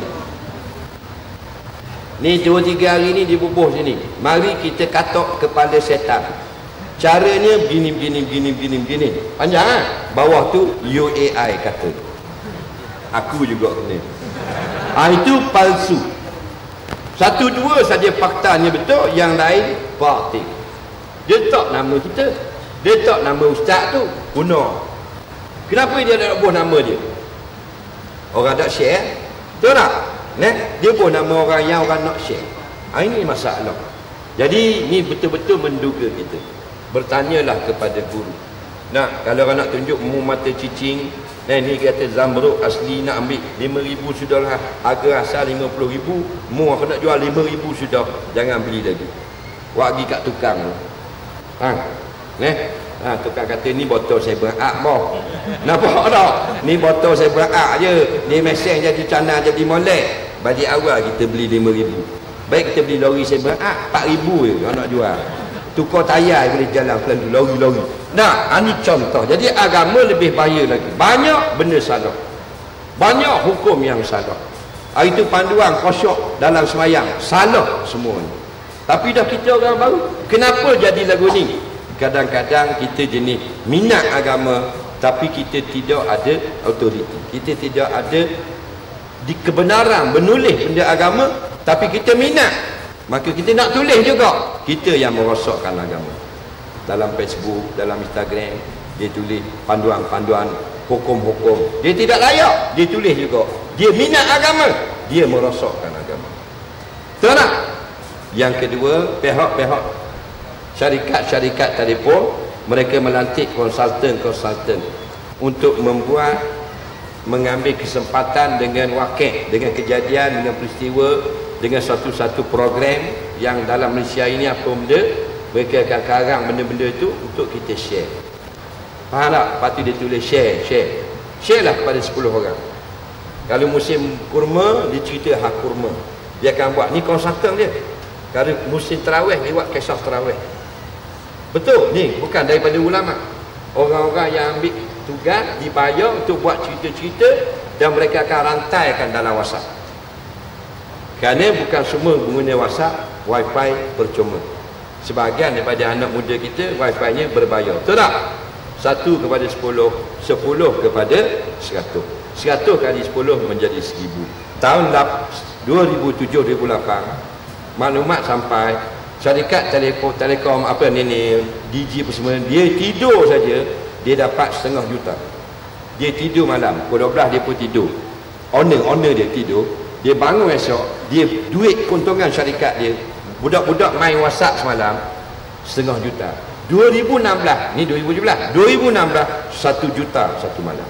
Ni 2-3 hari ni dibubuh sini. Mari kita katok kepala setan. Caranya begini. Panjang kan? Bawah tu UAI kata. Aku juga kena. Itu palsu. 1-2 saja faktanya betul, yang lain batil. Dia tak nama kita. Dia tak nama ustaz tu. Guna. Kenapa dia nak buah nama dia? Orang tak share. Betul tak? Dia pun nama orang yang orang nak share. Ini masalah. Jadi ni betul-betul menduga kita. Bertanyalah kepada guru. Kalau orang nak tunjuk mu mata cicing, ni kata zamrud asli nak ambil 5,000 sudahlah. Harga asal 50,000, mu aku nak jual 5,000 sudah. Jangan beli lagi. Wak pergi kat tukang. Tukang kata ni botol saya berak boh. Nampak tak? Ni botol saya berak je. Ni mesin jadi canang jadi molek. Balik awal kita beli 5,000. Baik kita beli lori saya berak 4,000 je orang nak jual. Tukar tayar boleh jalan pelan lori-lori. Ini contoh. Jadi agama lebih bahaya lagi. Banyak benda salah. Banyak hukum yang salah. Itu panduan khusyuk dalam semayang. Salah semuanya. Tapi dah kita orang baru. Kenapa jadi lagu ni? kadang-kadang kita jenis minat agama tapi kita tidak ada autoriti, kita tidak ada di kebenaran menulis benda agama, tapi kita minat, maka kita nak tulis juga. Kita yang merosakkan agama. Dalam Facebook, dalam Instagram, dia tulis panduan-panduan hukum-hukum, dia tidak layak, dia tulis juga. Dia minat agama, dia merosakkan agama. Betul tak? Yang kedua, pihak-pihak syarikat-syarikat telefon, mereka melantik konsultan untuk mengambil kesempatan dengan wakil, dengan kejadian, dengan peristiwa, dengan satu-satu program yang dalam Malaysia ini apa benda, mereka akan karang benda-benda itu untuk kita share. Faham tak? Lepas tu dia tulis share lah kepada 10 orang. Kalau musim kurma, dia cerita hak kurma, dia akan buat, ni konsultan dia. Kalau musim tarawih, dia buat kisah tarawih. Betul, ni bukan daripada ulama, orang-orang yang ambil tugas dibayar untuk buat cerita-cerita, dan mereka akan rantaikan dalam WhatsApp. Kerana bukan semua pengguna WhatsApp wifi percuma. Sebahagian daripada anak muda kita wifi-nya berbayar. Betul tak? 1 kepada 10, 10 kepada 100. 100 kali 10 menjadi 1000. Tahun 2007-2008 maklumat sampai syarikat telekom apa ni DG apa semua, dia tidur saja dia dapat setengah juta. Dia tidur malam pukul 12 dia pun tidur, owner dia tidur, dia bangun esok, dia duit keuntungan syarikat dia, budak-budak main WhatsApp semalam, setengah juta. 2016 ni 2017, 2016 1 juta satu malam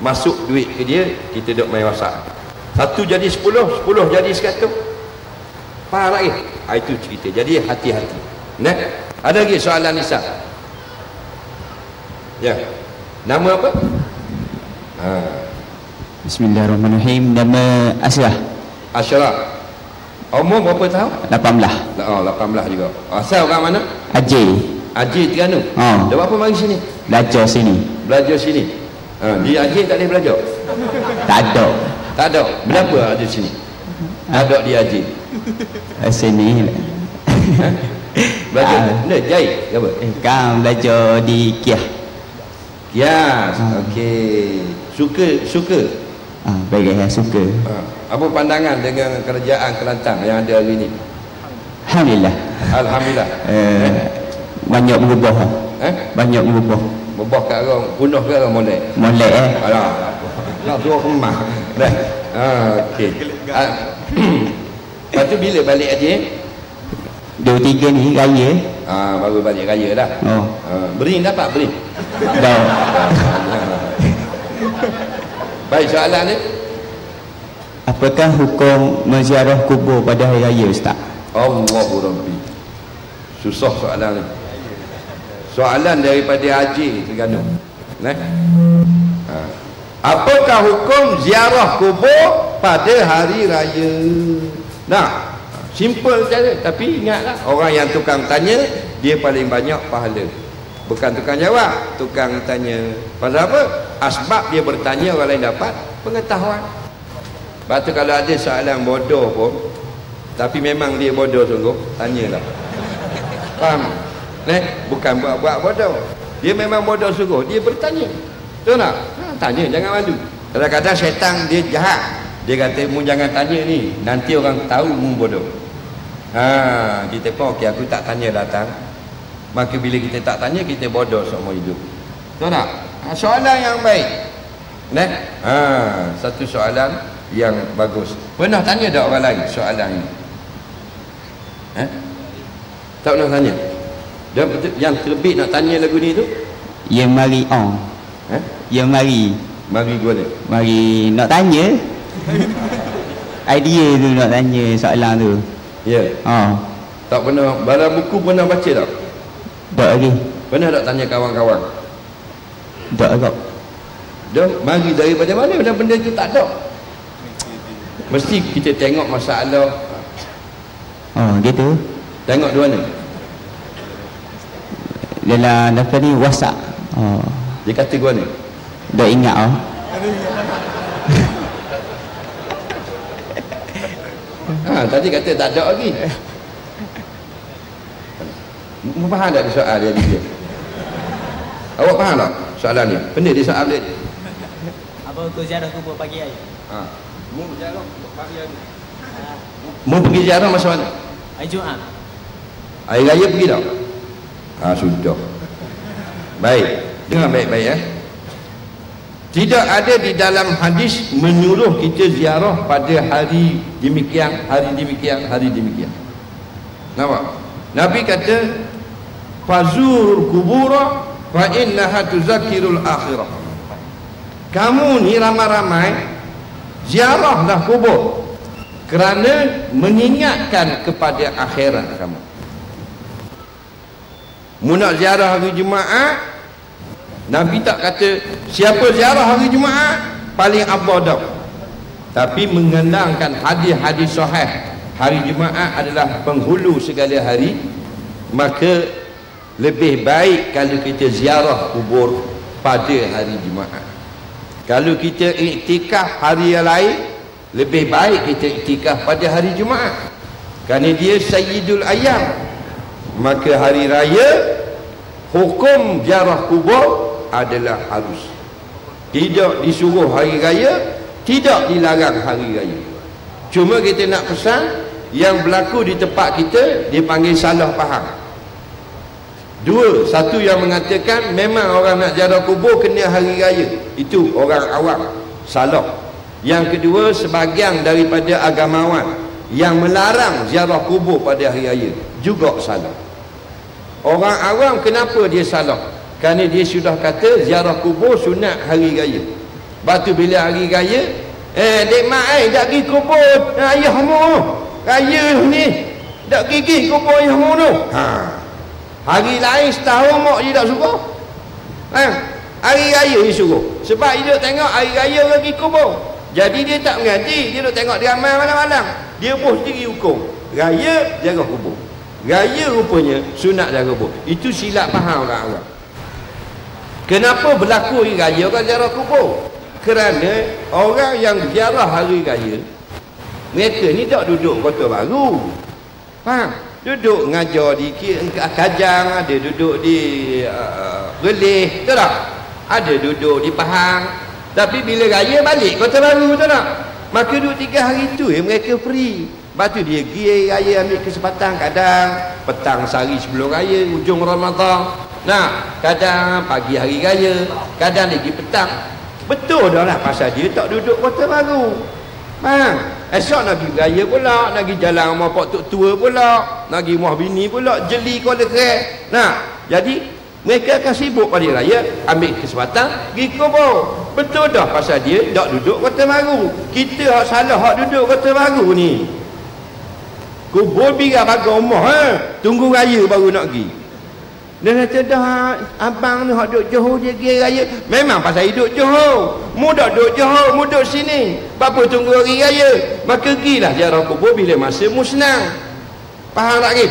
masuk duit ke dia. Kita duk main WhatsApp, 1 jadi 10, 10 jadi 100. Faham lagi? Itu cerita. Jadi hati-hati. Nah, ada lagi soalan Nisa? Ya. Nama apa? Bismillahirrahmanirrahim. Nama Ashraf. Ashraf. Umur berapa tahun? 18. Oh, 18 juga. Asal orang mana? Aceh. Aceh Terengganu. Dah berapa mari sini? Belajar sini. Belajar sini. Di Aceh tak boleh belajar? Tak ada. Tak ada. Berapa ada sini? Ada di Aceh. Sini. Belajar jahit ke apa? Kan belajar di Kiah. Kias. Okey. Suka. Bagi saya suka. Apa pandangan dengan kerajaan Kelantan yang ada hari ini? Alhamdulillah. Alhamdulillah. Banyak berubah. Banyak berubah. Berubah kat orang, bunuh ke orang molek? Molek Alah. Nak suruh kemah. Dah. Okey. Lepas tu bila balik Aceh? 2-3 ni raya. Baru balik raya dah. Bering dapat bering? Dah. Baik, soalan ni. Apakah hukum menziarah kubur pada hari raya, Ustaz? Allahu Rabbi. Susah soalan ni. Soalan daripada Haji Terengganu. Apakah hukum ziarah kubur pada hari raya? Nah, simple saja, tapi ingatlah, orang yang tukang tanya dia paling banyak pahala. Bukan tukang jawab, tukang tanya. Pasal apa? Asbab dia bertanya, orang lain dapat pengetahuan. Lepas tu kalau ada soalan bodoh pun, tapi memang dia bodoh sungguh, tanyalah. Faham? Bukan buat-buat bodoh. Dia memang bodoh sungguh, dia bertanya. Betul tak? Tanya, jangan malu. Kadang-kadang syaitan dia jahat. Dia kata, mu jangan tanya ni, nanti orang tahu mu bodoh. Kita pun okey, aku tak tanya datang. Maka bila kita tak tanya, kita bodoh seumur hidup. Betul tak? Soalan yang baik. Satu soalan yang bagus. Pernah tanya tak orang lain soalan ini? Tak pernah tanya? Yang terlebih nak tanya lagu ni tu? Ya mari on. Ya mari. Mari gua ni. Mari nak tanya. Idea tu nak tanya soalan tu. Ya. Tak pernah dalam buku pernah baca tak? Tak lagi. Pernah tak tanya kawan-kawan? Tak agak. Dah mari daripada mana benda tu tak ada. Mesti kita tengok masalah. Gitu. Tengok di mana? Dalam daftar ni WhatsApp. Dia kata gua ni. Dah ingat Tadi kata tak ada lagi. Faham tak soal dia? Awak faham tak soalan ni? Benda dia soal dia. Apa hukum ziarah kubur pagi hari? Mu ziarah pagi hari. Mu pergi ziarah masa mana? Hari Jumaat. Hari raya pergi tak? Sudah. Baik. Dengar baik-baik ya. Tidak ada di dalam hadis menyuruh kita ziarah pada hari demikian, hari demikian, hari demikian. Nampak? Nabi kata fazur kubura fa innaha tuzakkirul akhirah. Kamu ni ramai-ramai ziarahlah kubur kerana mengingatkan kepada akhirat kamu. Mu nak ziarah hari Jumaat, Nabi tak kata siapa ziarah hari Jumaat paling afdal, tapi mengenangkan hadis-hadis sahih hari Jumaat adalah penghulu segala hari. Maka lebih baik kalau kita ziarah kubur pada hari Jumaat. Kalau kita iktikaf hari yang lain, lebih baik kita iktikaf pada hari Jumaat kerana dia sayyidul ayam. Maka hari raya hukum ziarah kubur adalah harus. Tidak disuruh hari raya, tidak dilarang hari raya. Cuma kita nak pesan yang berlaku di tempat kita dipanggil salah faham. Dua, satu yang mengatakan memang orang nak ziarah kubur kena hari raya, itu orang awam, salah. Yang kedua, sebahagian daripada agamawan yang melarang ziarah kubur pada hari raya, juga salah. Orang awam kenapa dia salah? Kerana dia sudah kata ziarah kubur sunat hari raya. Lepas tu bila hari raya, dek mak dak pergi kubur ayahmu raya ni, dak pergi kubur ayahmu tu. Hari lain setahun mak dia tak suruh. Hari raya dia suruh. Sebab dia duk tengok hari raya pergi kubur. Jadi dia tak mengaji, dia duk tengok drama malam-malam. Dia pun sendiri hukum. Raya ziarah kubur. Raya rupanya sunat ziarah kubur. Itu silap faham orang awam. Kenapa berlaku hari raya orang ziarah kubur? Kerana orang yang ziarah hari raya, mereka ni tak duduk Kota Baru. Faham? Duduk ngajar di Kajang, ada duduk di Relih, betul tak? Ada duduk di Pahang. Tapi bila raya balik Kota Baru, betul tak? Maka duduk 3 hari tu mereka free. Lepas tu dia pergi raya ambil kesempatan, kadang petang sehari sebelum raya, hujung Ramadan. Nah, kadang pagi hari raya, kadang lagi petang. Betul dah lah, pasal dia tak duduk Kota Baru. Esok nak pergi raya pula, nak pergi jalan rumah pak tok tua pula, nak pergi rumah bini pula, jeli kuala kerek. Nah, jadi mereka akan sibuk pada raya, ambil kesempatan pergi kubur. Betul dah, pasal dia tak duduk Kota Baru. Kita hak salah hak duduk Kota Baru ni. Kubur biar bagai rumah, tunggu raya baru nak pergi. Dan kata dah abang ni hak duduk Johor dia pergi raya. Memang pasal hidup Johor. Mu dak duduk Johor, mu duduk sini. Apa tunggu hari raya? Maka pergilah ziarah kubur bila masa mu senang. Faham tak ke?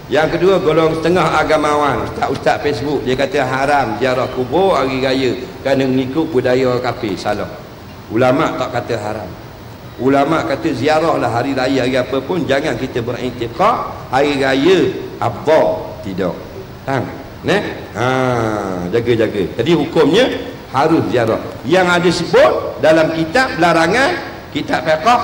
Yang kedua, golong setengah agamawan, ustaz-ustaz Facebook, dia kata haram ziarah kubur hari raya kerana mengikut budaya kafir. Salah. Ulama tak kata haram. Ulama kata ziarahlah hari raya hari apa pun, jangan kita beriktikad hari raya afdal. Tidak. Faham? Jaga-jaga. Jadi hukumnya harus ziarah. Yang ada sebut dalam kitab larangan, kitab fiqh,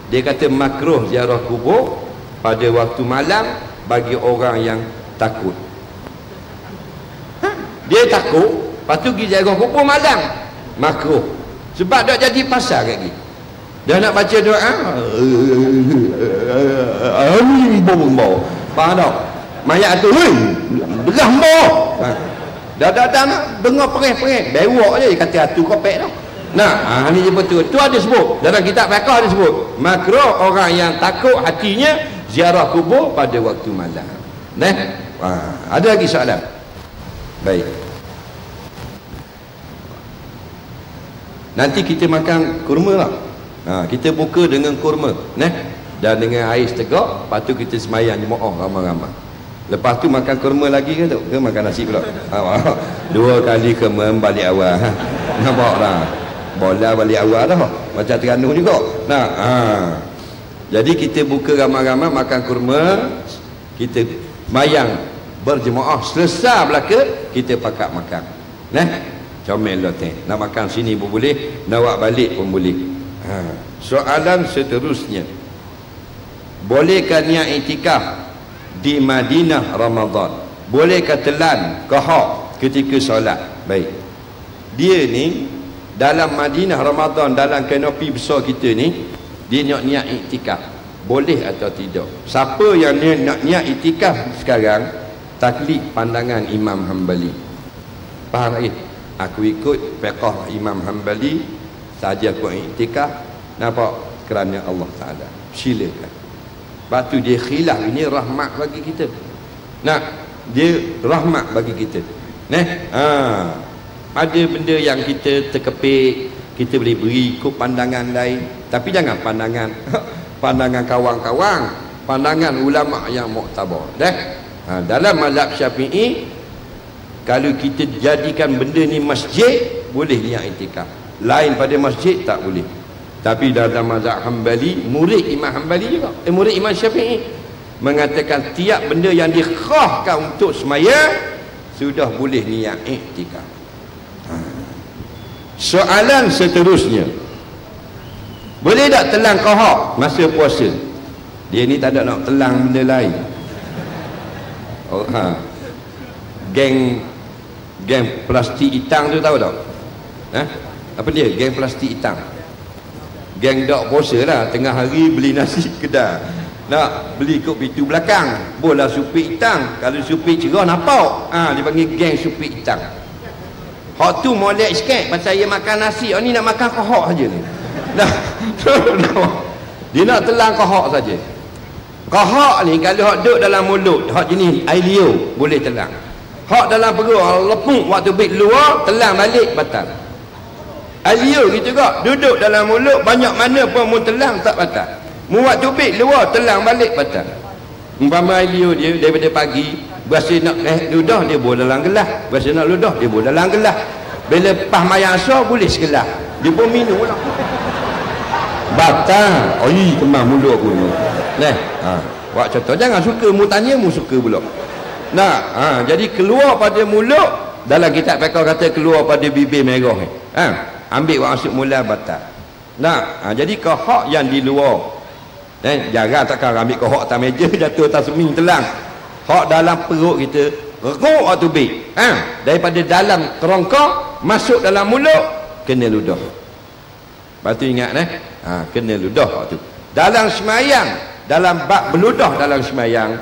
dia kata makruh ziarah kubur pada waktu malam bagi orang yang takut. Dia takut, lepas tu pergi ziarah kubur malam, makruh. Sebab dah jadi pasal lagi. Dia nak baca doa, faham tak? Mayat tu, berah mbok. Dah nak dengar perih-perih, bewak je kata atu kopek tu. Nah, ni je betul. Tu ada sebut dalam kitab fiqh, ada sebut makruh orang yang takut hatinya ziarah kubur pada waktu malam. Ada lagi soalan? Baik. Nanti kita makan kurma lah. Kita buka dengan kurma, dan dengan air setegak. Lepas tu kita semayang jemaah ramai-ramai. Lepas tu makan kurma lagi ke tu? Ke makan nasi pula? 2 kali kurma balik awal. Nampak lah. Bola balik awal dah. Macam Terengganu juga. Jadi kita buka ramai-ramai makan kurma. kita mayang berjemaah, selesai belaka kita pakat makan. Comel lah teh. Nak makan sini pun boleh, nak buat balik pun boleh. Soalan seterusnya, bolehkah niat iktikaf di Madinah Ramadan? Bolehkah telan qahar ketika solat? Baik, dia ni dalam Madinah Ramadan, dalam kanopi besar kita ni, dia nak niat iktikaf, boleh atau tidak? Siapa yang nak niat iktikaf sekarang, taklid pandangan Imam Hanbali. Faham lagi? Aku ikut fiqh Imam Hanbali saja, aku iktikaf. Nampak? Kerana Allah Ta'ala. Silakan. Sebab tu dia khilaf, ini rahmat bagi kita. Dia rahmat bagi kita. Ada benda yang kita terkepit, kita boleh beri ikut pandangan lain, tapi jangan pandangan kawan-kawan, pandangan ulama yang muktabar. Dalam mazhab Syafi'i, kalau kita jadikan benda ni masjid, boleh niat iktikaf. Lain pada masjid tak boleh. Tapi dalam mazhab Hanbali, murid Imam Hanbali juga, murid Imam Syafi'i mengatakan tiap benda yang dikhahkan untuk semaya sudah boleh niat iktikaf. Soalan seterusnya, boleh tak telang qahar masa puasa? Dia ni tak ada nak telang benda lain. Geng plastik hitam tu tahu tak? Apa dia? Geng plastik hitam. Geng dak puasa lah, tengah hari beli nasi kedai, nak beli kat pintu belakang, bola supik hitam. Kalau supik cerah nampak, dia panggil geng supik hitam. Hak tu molek sikit pasal saya makan nasi, ni nak makan qahar saja ni. Dia nak telang qahar saja. Qahar ni kalau hak duduk dalam mulut, hak jenis air liur boleh telang. Hak dalam perut lepuk waktu bit luar, telang balik batal. Air liur gitu juga, duduk dalam mulut banyak mana pun mun telang tak batal. Mu waktu bit luar telang balik batal. Umpama air liur dia daripada pagi, berasa nak ludah dia buat dalam gelas, berasa nak ludah dia buat dalam gelas. Bila pas mayang asar boleh segelas, dia pun minum lah. Batal. Kemar mulut aku ni. Buat contoh, jangan suka mu tanya, mu suka pula. Jadi keluar pada mulut, dalam kitab fiqh kata keluar pada bibir merah ni. Ambil masuk mula batal. Jadi qahar yang di luar, jangan takkan ambil qahar atas meja jatuh atas seming telang. Hak dalam perut kita reguk waktu bik, daripada dalam kerongkong masuk dalam mulut, kena ludah. Lepas tu ingat kena ludah waktu dalam semayang, dalam bab beludah dalam semayang,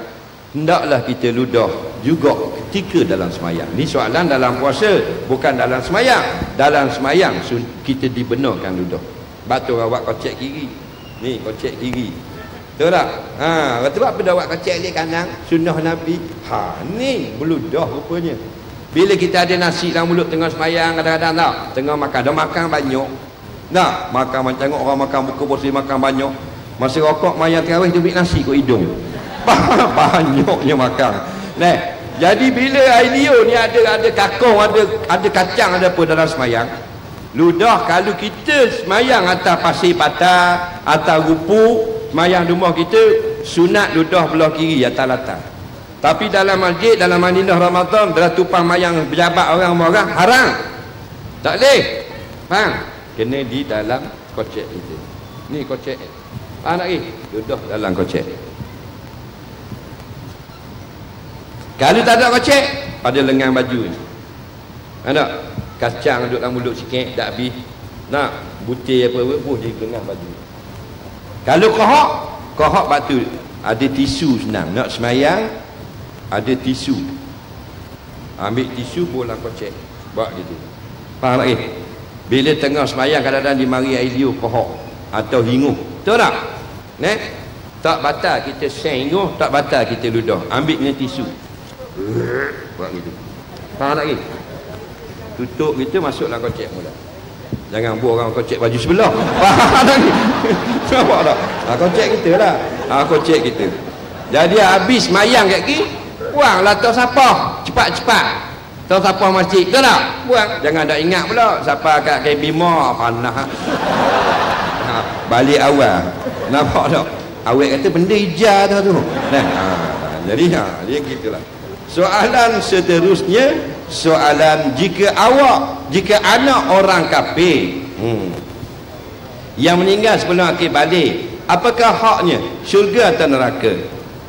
hendaklah kita ludah juga ketika dalam semayang. Ni soalan dalam puasa, bukan dalam semayang. Dalam semayang kita dibenarkan ludah. Batu awak kocek kiri, ni kocek kiri, betul tak? Sebab apa dah awak kocek di kanan, sunnah Nabi. Ni beludah rupanya. Bila kita ada nasi dalam mulut tengah semayang, kadang-kadang tak, tengah makan, dah makan banyak, makan macam tengok orang makan buka puasa makan banyak, masa rokok mayang terawih tu ambil nasi kat hidung. Banyaknya makan. Jadi bila air liur ni ada kakong, ada kacang, ada apa dalam semayang, ludah. Kalau kita semayang atas pasir patah, atas rupu, semayang rumah kita, sunat ludah belah kiri atas latar. Tapi dalam masjid, dalam Madinah Ramadan, dalam tupang mayang pejabat orang-orang, haram. Tak boleh. Faham? Kena di dalam kocek kita. Ni kocek. Faham tak lagi? Ludah dalam kocek. Kalau tak ada kocek, pada lengan baju ni. Ada kacang duduk dalam mulut sikit, tak habis. Butir apa-apa, di lengan baju. Kalau qahar batu, ada tisu senang. Nak semayang, ada tisu. Ambil tisu, bola kocek. Buat gitu. Faham lagi? Bila tengah semayang, kadang-kadang dimari air liur qahar atau hinguh. Betul tak? Tak batal kita senguh, tak batal kita ludah. Ambil dengan tisu. Buat gitu. Faham lagi? Tutup gitu, masuklah kocek mula. Jangan buat orang kocek baju sebelah. Faham lagi? Nampak tak? Kocek kita lah. Kocek kita. Jadi habis mayang kat ki, buanglah tos sapah. Cepat-cepat. Tos sapah masjid. Betul tak? Buang. Jangan dah ingat pula. Siapa kat K5 panah. Balik awal. Nampak tak? Awet kata benda hijau tu. Jadi dia gitulah. Soalan seterusnya, soalan jika anak orang kafir yang meninggal sebelum akil balik, apakah haknya, syurga atau neraka?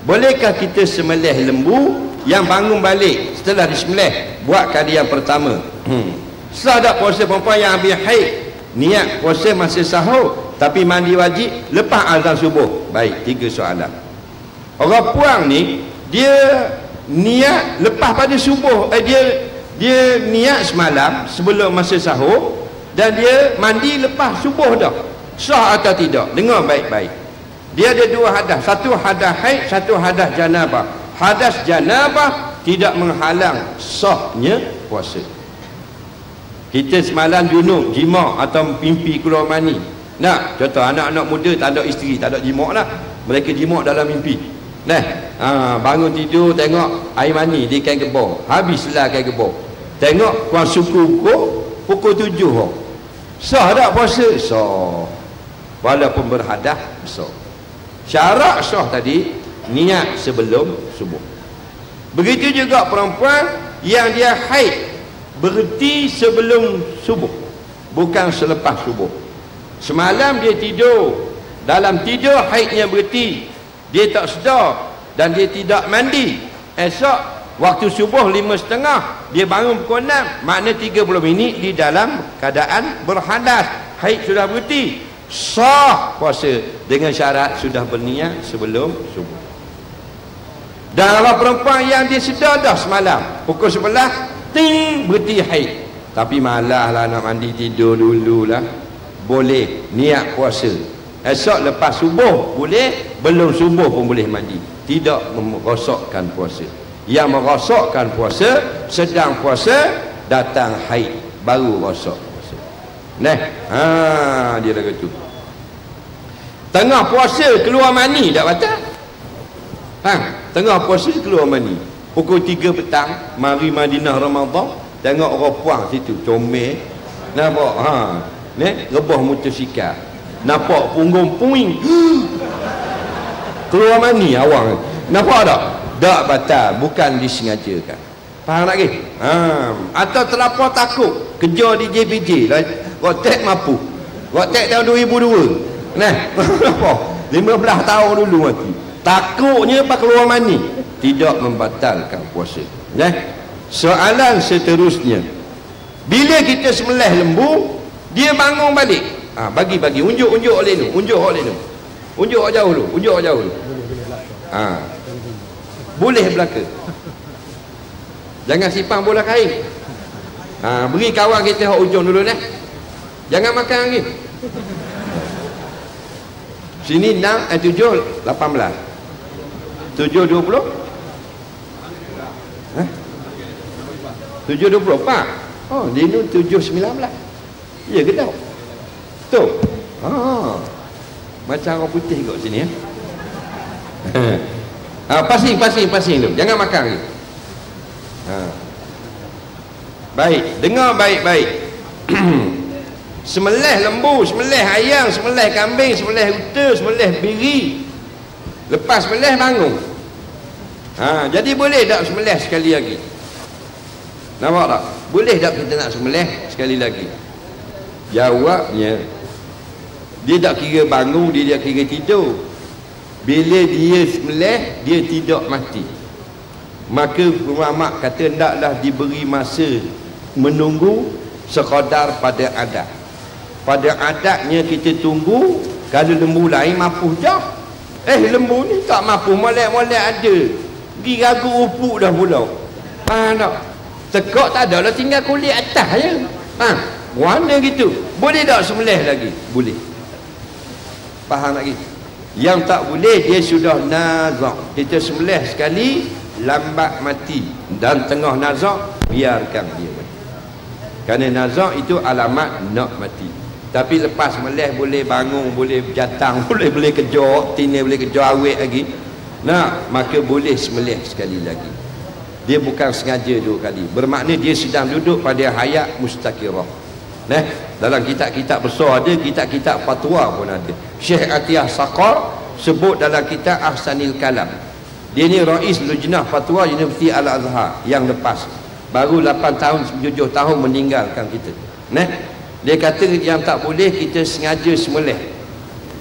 Bolehkah kita sembelih lembu yang bangun balik setelah disembelih buat kali yang pertama? Sah tak puasa perempuan yang ambil haid, niat puasa masa sahur tapi mandi wajib lepas azan subuh? Baik, 3 soalan. Orang puang ni dia niat lepas pada subuh, dia niat semalam sebelum masa sahur dan dia mandi lepas subuh dah. Sah atau tidak? Dengar baik-baik. Dia ada 2 hadas, satu hadas haid, satu hadas janabah. Hadas janabah tidak menghalang sahnya puasa. Kita semalam junub, jima' atau mimpi keluar mani. Nah, contoh anak-anak muda tak ada isteri, tak ada jima' lah. Mereka jima' dalam mimpi. Bangun tidur tengok air mani di kain kebor, habislah kain kebor. Tengok kuang suku pukul 7 oh. Sah tak puasa? Sah. Walaupun berhadas, sah. Syarat sah tadi niat sebelum subuh. Begitu juga perempuan yang dia haid berhenti sebelum subuh, bukan selepas subuh. Semalam dia tidur, dalam tidur haidnya berhenti, dia tak sedar dan dia tidak mandi. Esok waktu subuh 5.30 dia bangun pukul 6, makna 30 minit di dalam keadaan berhadas, haid sudah berhenti. Sah puasa dengan syarat sudah berniat sebelum subuh. Dan orang perempuan yang dia sedar dah semalam pukul 11 ting berhenti haid, tapi malah lah nak mandi tidur dululah, boleh niat puasa. Esok lepas subuh boleh, belum subuh pun boleh mandi, tidak merosakkan puasa. Yang merosakkan puasa sedang puasa, datang haid baru rosak puasa. Dia dah kata tengah puasa keluar mani tak batal. Tengah puasa keluar mani pukul 3 petang, mari Madinah Ramadan, tengok orang puang situ comel, nampak rebah motosikal, nampak punggung puing keluar mani awang, nampak tak? Tak batal, bukan disengajakan. Faham tak ke? Atau terlapor takut kejar di JPJ lah, rotek mampu rotek tahun 2002 nampak 15 tahun dulu mati, takutnya pak keluar mani, tidak membatalkan puasa. Soalan seterusnya, bila kita sembelih lembu dia bangun balik, bagi unjuk oleh ni, unjuk jauh dulu, boleh belaka, jangan simpan bola kain. Beri kawan kita hak ujung dulu jangan makan lagi. Sini 6, 7, 18 7, 20 7, 24 oh, dia ni 7, 19 ya ke tak? Tu macam orang putih kot sini pasing tu, jangan makan lagi. Baik, dengar baik-baik. Sembelih lembu, sembelih ayam, sembelih kambing, sembelih unta, sembelih biri, lepas sembelih bangun. Jadi boleh tak sembelih sekali lagi? Nampak tak? Boleh tak kita nak sembelih sekali lagi? Jawabnya, dia tak kira bangun, dia tak kira tidur. Bila dia sembelih, dia tidak mati. Maka ulama kata hendaklah diberi masa menunggu sekadar pada adat. Pada adatnya kita tunggu. Kalau lembu lain mampu dah, lembu ni tak mampu, molek-molek ada, pergi ragu upuk dah pula. Tak tekak tak ada lah, tinggal kulit atas je. Warna gitu. Boleh tak sembelih lagi? Boleh. Faham lagi? Yang tak boleh, dia sudah nazak, kita sembelih sekali lambat mati, dan tengah nazak biarkan dia mati. Kerana nazak itu alamat nak mati. Tapi lepas meleh boleh bangun, boleh jatang, boleh kejar tina, boleh kejar awet lagi, maka boleh sembelih sekali lagi. Dia bukan sengaja 2 kali, bermakna dia sedang duduk pada hayat mustakirah. Dalam kitab-kitab besar ada, kitab-kitab fatwa pun ada. Syekh Atiyah Saqar sebut dalam kitab Ahsanil Kalam, Dia ni Rais Lujnah Fatwa Universiti Al-Azhar yang lepas. Baru 8 tahun 7 tahun meninggalkan kita. Dia kata yang tak boleh kita sengaja sembelih,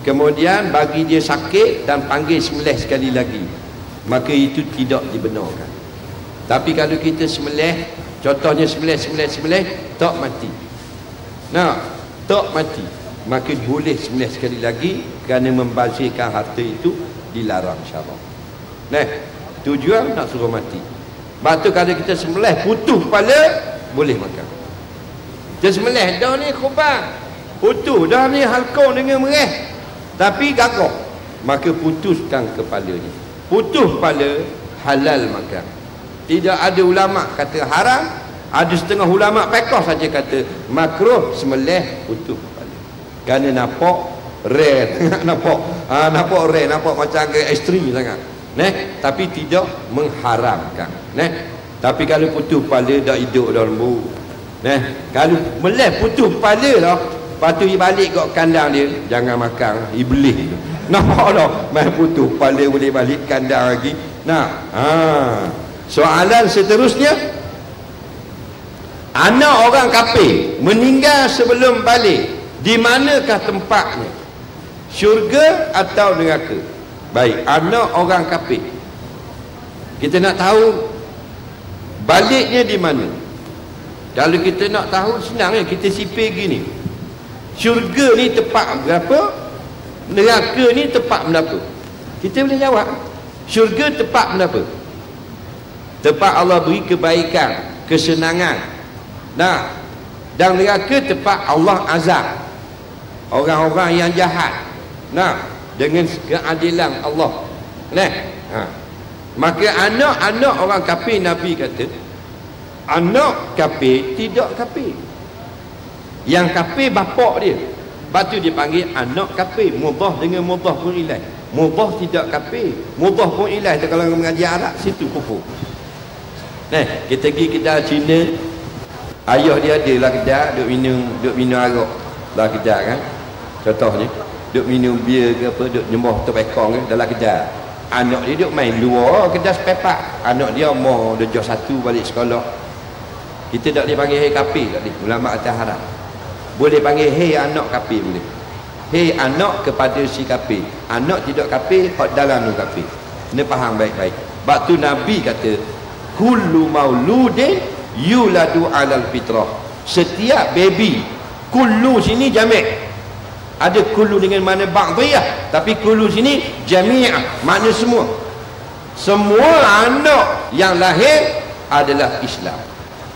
kemudian bagi dia sakit dan panggil sembelih sekali lagi, maka itu tidak dibenarkan. Tapi kalau kita sembelih, contohnya sembelih tak mati. Tak mati, maka boleh sembelih sekali lagi kerana membazirkan harta itu dilarang syarak. Tujuan nak suruh mati. Sebab tu kalau kita sembelih putus kepala, boleh makan. Kita sembelih dah ni kurban, putus dah ni halkau dengan mereh, tapi gagak, maka putuskan kepalanya. Putus kepala, halal makan. Tidak ada ulama kata haram. Ada setengah ulama pekoh saja kata makruh sembelih putus kepala. Kerana nampak rare nampak rare, nampak macam agak ekstrim sangat. Tapi tidak mengharamkan. Tapi kalau putus kepala dah hidup dah lembu. Kalau meleh putus kepala dah, lepas tu balik kat kandang dia, jangan makan iblis tu. Nampak dah main putus kepala boleh balik kandang lagi. Soalan seterusnya, anak orang kafir meninggal sebelum balik, di manakah tempatnya? Syurga atau neraka? Baik, anak orang kafir, kita nak tahu baliknya di mana. Kalau kita nak tahu, senang kita sipir gini. Syurga ni tempat berapa, neraka ni tempat berapa. Kita boleh jawab. Syurga tempat berapa? Tempat Allah beri kebaikan, kesenangan. Dan neraka tempat Allah azab orang-orang yang jahat. Dengan keadilan Allah. Maka anak-anak orang kafir, Nabi kata anak kafir tidak kafir. Yang kafir bapak dia, lepas tu dia panggil anak kafir. Mudhah dengan mudhah pun ilaih. Mudhah tidak kafir, mudhah pun ilaih. Kalau mengaji Arab situ kufur. Kita pergi kedai Cina, ayah dia ada lah kedai, duk minum arak lah kedai kan, contohnya duk minum bir ke apa, duk nyembah tepekong ke dalam kedai. Anak dia duk main luar kedai sepepak. Anak dia mau darjah 1 balik sekolah. Kita tak boleh panggil hei kafir, tak boleh. Ulama kata haram. Boleh panggil hei anak kafir, boleh. Hei anak kepada si kafir. Anak tidak kafir, dalam tu kafir. Kena faham baik-baik. Sebab tu Nabi kata kullu mauludin yuladu alal fitrah. Setiap baby, kullu sini jami'. Ada kullu dengan mana ba'diyah, tapi kullu sini jami'ah, makna semua. Semua anak yang lahir adalah Islam.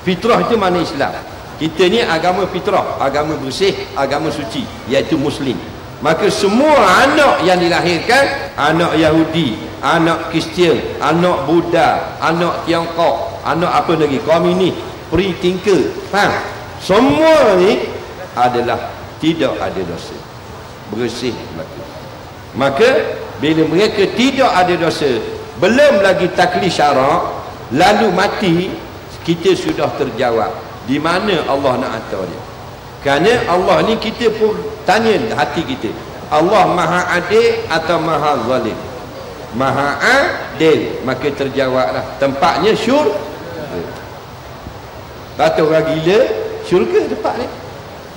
Fitrah itu makna Islam. Kita ni agama fitrah, agama bersih, agama suci, iaitu Muslim. Maka semua anak yang dilahirkan, anak Yahudi, anak Kristian, anak Buddha, anak Tiongkok, anak apa lagi, komunis, free thinker, faham? Semua ni adalah tidak ada dosa, bersih belaka. Maka bila mereka tidak ada dosa, belum lagi taklif syarak, lalu mati, kita sudah terjawab di mana Allah nak hantar dia. Kerana Allah ni kita pun tanya hati kita, Allah maha adil atau maha zalim? Maha adil, maka terjawablah tempatnya syurga. Kata orang gila, syurga tempat ni.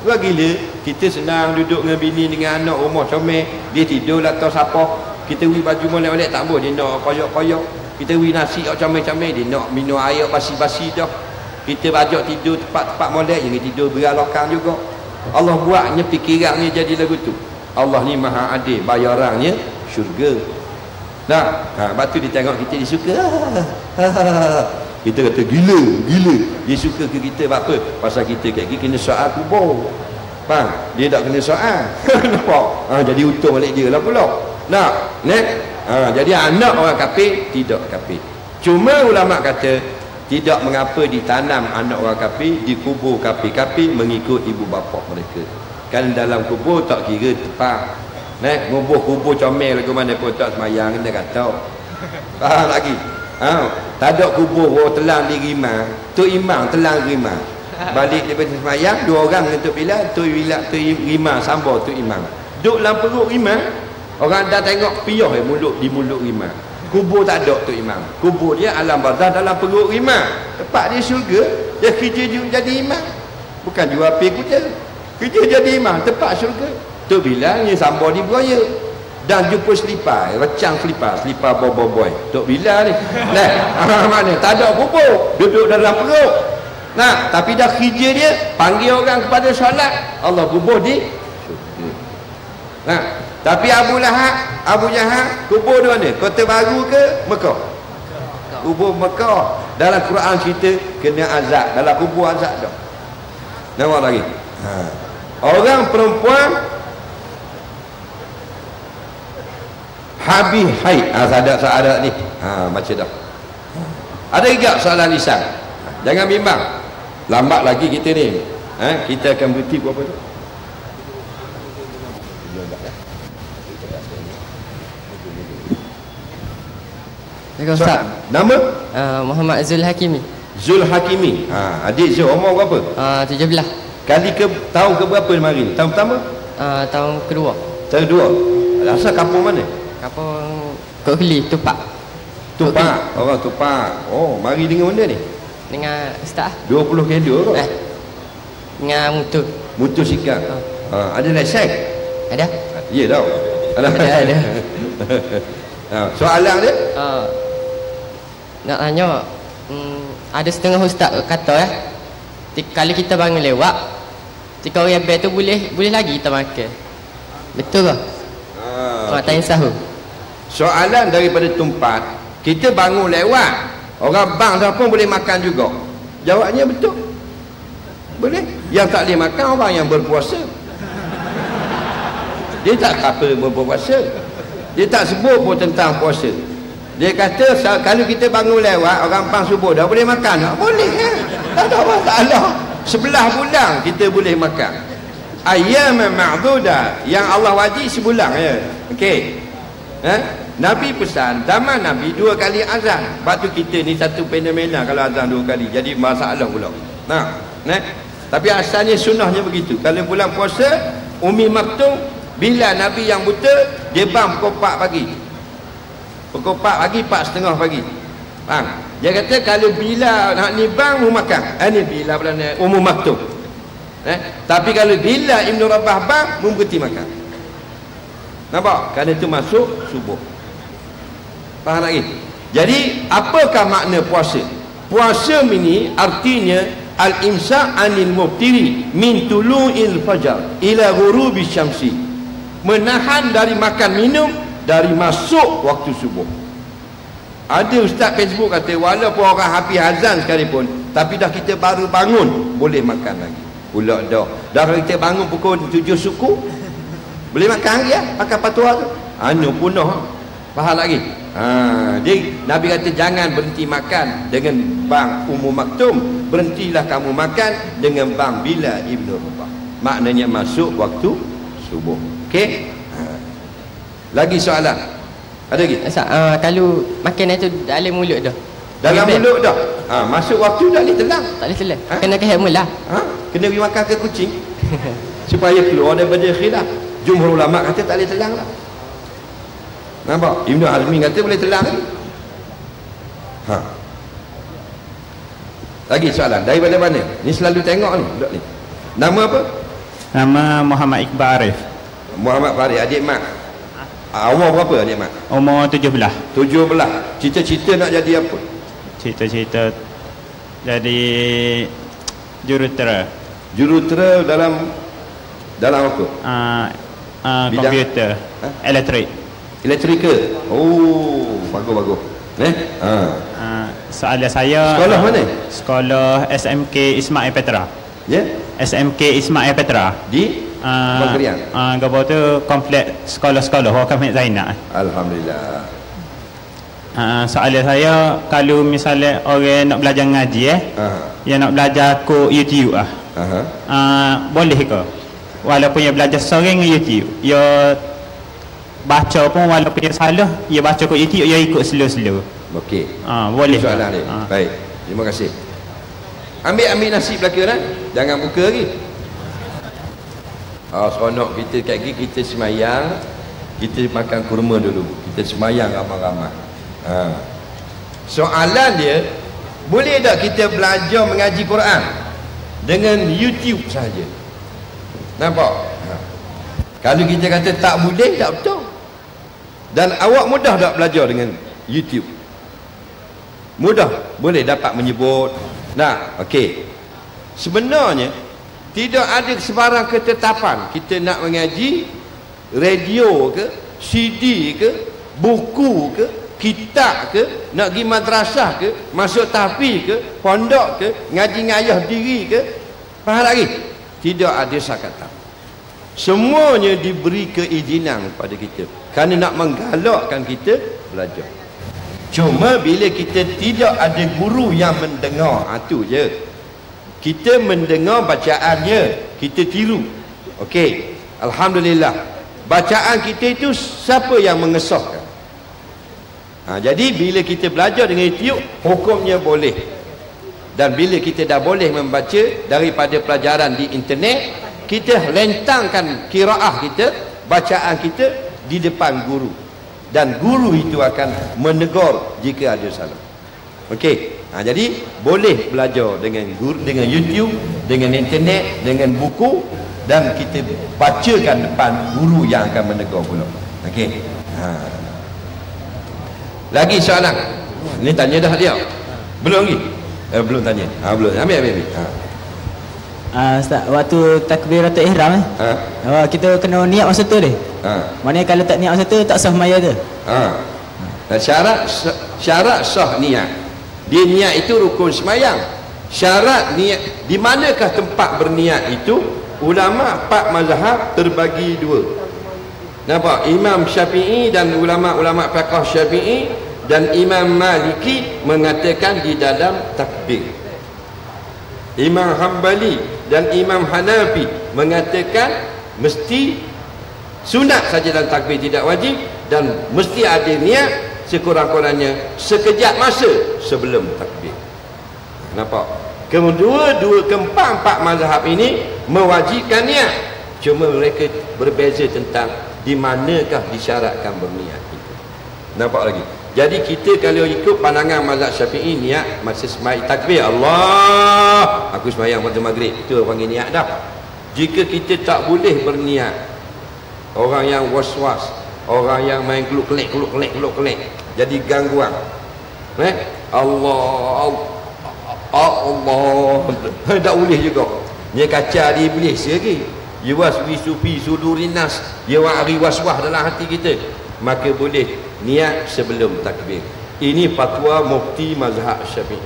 Orang gila, kita senang duduk dengan bini dengan anak rumah comel, dia tidur lah atas apa, kita beri baju molek-molek tak boleh, dia nak koyak-koyak. Kita beri nasi comel-comel, dia nak minum air basi-basi dah. Kita bajak tidur tempat-tempat molek, jangan tidur beralokang juga. Allah buatnya fikirannya jadi lagu tu. Allah ni maha adil, bayarannya syurga. Lepas tu dia tengok kita, dia suka. Kita kata gila. Dia suka ke kita sebab apa? Pasal kita kena soal kubur. Faham? Dia tak kena soal. Nampak? Jadi untung balik dia lah pula. Jadi anak orang kafir tidak kafir. Cuma ulama kata tidak mengapa ditanam anak orang kafir di kubur kafir-kafir mengikut ibu bapa mereka. Kan dalam kubur tak kira tempat. Kubur comel lagu mana pun tak semayang, kita kata. Faham lagi? Tak ada kubur telang di rimah, tu imam telang rimah. Balik daripada semayang, 2 orang dengan tu pilih, tu rimah sambung tu imam. Duduk dalam perut rimah, orang dah tengok piyah di mulut rimah. kubur tak ada tu imam. Kubur dia alam barzah dalam perut imam. Tempat dia syurga, dia kerja jadi imam. Bukan jual pil kuda. Kerja jadi imam, tempat syurga. Tu bilang ni sambar di buaya. Dan jumpa selipar, recang selipar boy. Tok bila ni. Nah, mana? Tak ada kubur, duduk dalam perut. Nah, tapi dah kerja dia panggil orang kepada solat, Allah kubur di syurga. Nah, tapi Abu Jahal kubur di mana? Kota Baru ke Mekah? Kubur Mekah. Dalam Quran cerita kena azab, dalam kubur azab dah. Nampak lagi. Orang perempuan habis haid. Ada ni. Macam dah. Ada juga soalan lisan. Jangan bimbang. Lambat lagi kita ni. Kita akan berhenti buat apa tu? Ustaz. Nama? Muhammad Zul Hakimi. Zul Hakimi. Adik Zul umur berapa? 17. Tahun ke berapa mari? Tahun pertama? Tahun kedua. Tahun kedua. Asal kampung mana? Kampung Kok Keli, Tupak. Tupak. Orang Tupak. Oh, mari dengan benda ni? Dengan Ustaz. 20 kilo kot? Dengan motosikal. Ada lesen? Ada. Ya tau. Ada. Soalan dia? Nak tanya, ada setengah ustaz kata kalau kita bangun lewat, jika orang bel tu boleh lagi kita makan. Betul ke? Tanya sahur. Soalan daripada tempat, kita bangun lewat, orang bang dah pun boleh makan juga. Jawabnya betul. Boleh. Yang tak boleh makan orang yang berpuasa. Dia tak kata berpuasa. Dia tak sebut pun tentang puasa. Dia kata kalau kita bangun lewat, orang pang subuh dah boleh makan tak? Boleh kan? Tak ada masalah. 11 bulan kita boleh makan. Ayyam ma'dudah, yang Allah wajib sebulan ya. Okey. Nabi pesan, zaman Nabi 2 kali azan. Sebab tu kita ni satu fenomena kalau azan 2 kali. Jadi masalah pula. Tapi asalnya sunnahnya begitu. Kalau bulan puasa, Umi Maktum, bila Nabi yang buta, dia bang pukul 4 pagi. Pukul 4 pagi, 4:30 pagi. Dia kata kalau bila nak ni bang, mu makan. Ni bila pula ni Ummu Maktum. Tapi kalau bila Ibn Rabah bang, mu berhenti makan. Nampak? Kerana itu masuk subuh. Faham lagi? Jadi, apakah makna puasa? Puasa ini artinya al-imsak anil muftiri min tulu'il fajar ila ghurubi syamsi. Menahan dari makan minum dari masuk waktu subuh. Ada ustaz Facebook kata walaupun orang habis azan sekalipun, tapi dah kita baru bangun boleh makan lagi. Pula dah kalau kita bangun pukul 7 suku boleh makan lagi makan patuah tu. Punah. Faham lagi? Dia Nabi kata jangan berhenti makan dengan bang Ummu Maktum, berhentilah kamu makan dengan bang Bila Ibn Rabah. Maknanya masuk waktu subuh. Okey? Lagi soalan? Ada lagi? Kalau makanan tu dalam mulut dah. Dalam mulut dah. Masuk waktu dah boleh telang. Tak boleh telang. Kena ke hamil lah. Kena pergi makan ke kucing. Supaya keluar daripada khilaf. Jumhur ulama kata tak boleh telang lah. Nampak? Ibn Hazmi kata boleh telang lagi. Lagi soalan. Daripada mana? Ni selalu tengok ni. Budak ni. Nama apa? Nama Muhammad Iqbal Arif. Muhammad Farid, adik mak. Umur berapa adik mak? Umur 17. 17. Cita-cita nak jadi apa? Cita-cita jadi jurutera. Jurutera dalam apa? Komputer. Elektrik. Elektrikal. Oh, bagus. Soalan saya, sekolah mana? Sekolah SMK Ismail Petra. Ya? SMK Ismail Petra Di Pengkerian. Gabau tu komplek sekolah-sekolah Wakaf Mek Zainab. Alhamdulillah. Soalan saya, kalau misalnya orang nak belajar ngaji yang nak belajar ke YouTube boleh ke? Walaupun dia belajar seorang YouTube, dia baca pun walaupun dia salah, dia baca ke YouTube, dia ikut slow-slow. Okey. Boleh soalan dia. Baik. Terima kasih. Ambil nasi belakang jangan buka lagi. Seronok kita kat gini, kita semayang, kita makan kurma dulu, kita semayang ramai-ramai. Soalan dia, boleh tak kita belajar mengaji Quran dengan YouTube saja? Nampak? Kalau kita kata tak boleh, tak betul. Dan awak mudah tak belajar dengan YouTube? Mudah, boleh dapat menyebut. Nah, okey. Sebenarnya tidak ada sebarang ketetapan kita nak mengaji radio ke, CD ke, buku ke, kitab ke, nak pergi madrasah ke, masuk tahfiz ke, pondok ke, ngaji ngayah diri ke, faham lagi? Tidak ada sakatan. Semuanya diberi keizinan pada kita kerana nak menggalakkan kita belajar. Cuma bila kita tidak ada guru yang mendengar, itu je. Kita mendengar bacaannya, kita tiru. Okey, alhamdulillah. Bacaan kita itu siapa yang mengesahkan? Jadi bila kita belajar dengan YouTube, hukumnya boleh. Dan bila kita dah boleh membaca daripada pelajaran di internet, kita lentangkan qiraah kita, bacaan kita di depan guru. Dan guru itu akan menegur jika ada salah. Okey. Jadi boleh belajar dengan guru, dengan YouTube, dengan internet, dengan buku, dan kita bacakan depan guru yang akan menegur pula. Okey. Lagi soalan. Ini tanya dah dia. Belum lagi? Belum tanya. Belum. Ambil. Ustaz, waktu takbiratul ihram kita kena niat masa tu deh. Maknanya kalau tak niat masa tu tak sah maya tu. Dan syarat sah niat. Dia niat itu rukun semayang. Syarat niat, di manakah tempat berniat itu? Ulama 4 mazhab terbagi 2. Nampak? Imam Syafi'i dan ulama-ulama fiqh Syafi'i dan Imam Maliki mengatakan di dalam takbir. Imam Hanbali dan Imam Hanafi mengatakan mesti sunat saja dalam takbir, tidak wajib, dan mesti ada niat sekurang-kurangnya sekejap masa sebelum takbir. Nampak? Keempat mazhab ini mewajibkan niat. Cuma mereka berbeza tentang di manakah disyaratkan berniat itu. Nampak lagi? Jadi kita kalau ikut pandangan mazhab Syafi'i, niat masa sembahyang takbir, Allah, aku sembahyang pada maghrib, itu panggil niat dah. Jika kita tak boleh berniat, orang yang was-was, orang yang main keluk-kelek, jadi gangguan. Allah tak boleh juga. Dia kaca di iblis lagi. Yuwaswisu fi sudurinas, dia wari waswas dalam hati kita. Maka boleh niat sebelum takbir. Ini fatwa mufti mazhab Syafi'i.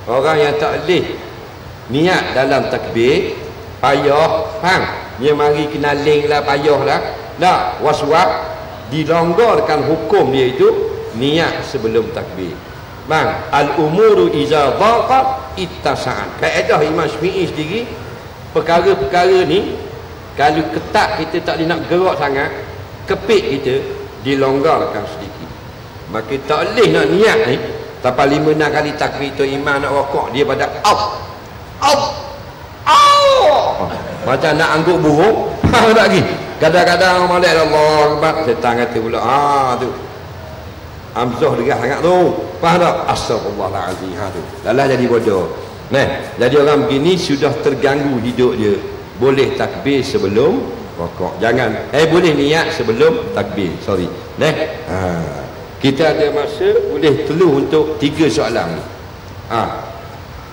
Orang yang tak boleh niat dalam takbir, payah, faham? Dia mari kena link lah, payah lah. Tak, waswas, dilonggarkan hukum dia itu niat sebelum takbir. Bang, al-umuru iza dhaqat ittasa'an. Kaedah Imam Syafi'i sendiri, perkara-perkara ni kalau ketat kita tak nak gerak sangat, kepit kita, dilonggarkan sedikit. Maka tak boleh nak niat ni sampai 5-6 kali takbir tu imam nak rokok, dia pada macam nak angkut burung. Tak lagi. Kadang-kadang malai Allah Akbar, setan kata pula tu Hamzah dekat sangat tu, faham tak? Astagfirullahalazim, tu lalah jadi bodoh. Jadi orang begini sudah terganggu hidup dia. Boleh takbir sebelum rokok, jangan boleh niat sebelum takbir. Sorry. Kita ada masa boleh teluh untuk 3 soalan ni.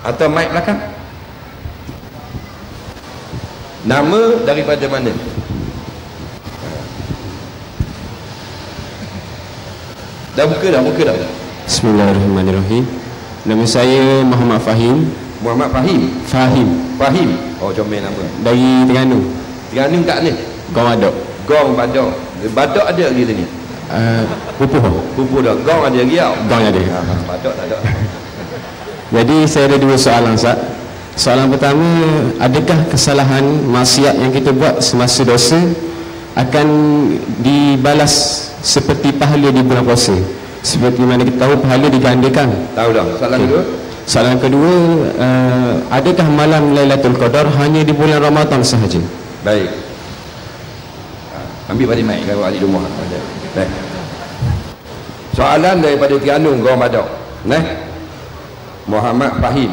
Atau mic belakang. Nama daripada mana? Dah buka dah. Bismillahirrahmanirrahim. Nama saya Muhammad Fahim. Muhammad Fahim. Fahim. Oh, comel nama. Dari Terengganu. Terengganu kat ni? Gong Badok. Gong Badok. Badok ada lagi ni? Pupuh dah. Gong ada lagi tau? Gong ada. Badok tak ada. Jadi saya ada 2 soalan, Ustaz. Soalan pertama, adakah kesalahan maksiat yang kita buat semasa dosa akan dibalas seperti pahala di bulan puasa? Seperti mana kita tahu pahala digandakan. Tahu dah. Soalan kedua, adakah malam Lailatul Qadar hanya di bulan Ramadan sahaja? Baik. Ambil balik mic kalau ada di rumah. Baik. Soalan daripada Terengganu Gawang Badak. Muhammad Fahim.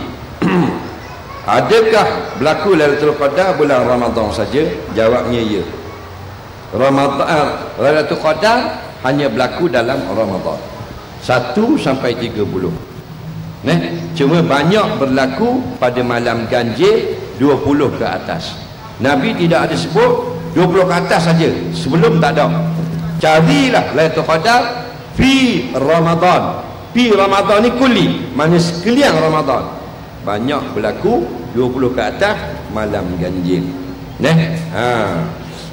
Adakah berlaku Lailatul Qadar bulan Ramadan saja? Jawabnya ya. Lailatul Qadar hanya berlaku dalam Ramadan 1 sampai 30. Cuma banyak berlaku pada malam ganjil 20 ke atas. Nabi tidak ada sebut 20 ke atas saja, sebelum tak ada. Carilah Lailatul Qadar fi Ramadan. Fi Ramadan ni kulli, mana sekalian Ramadan. Banyak berlaku 20 ke atas malam ganjil.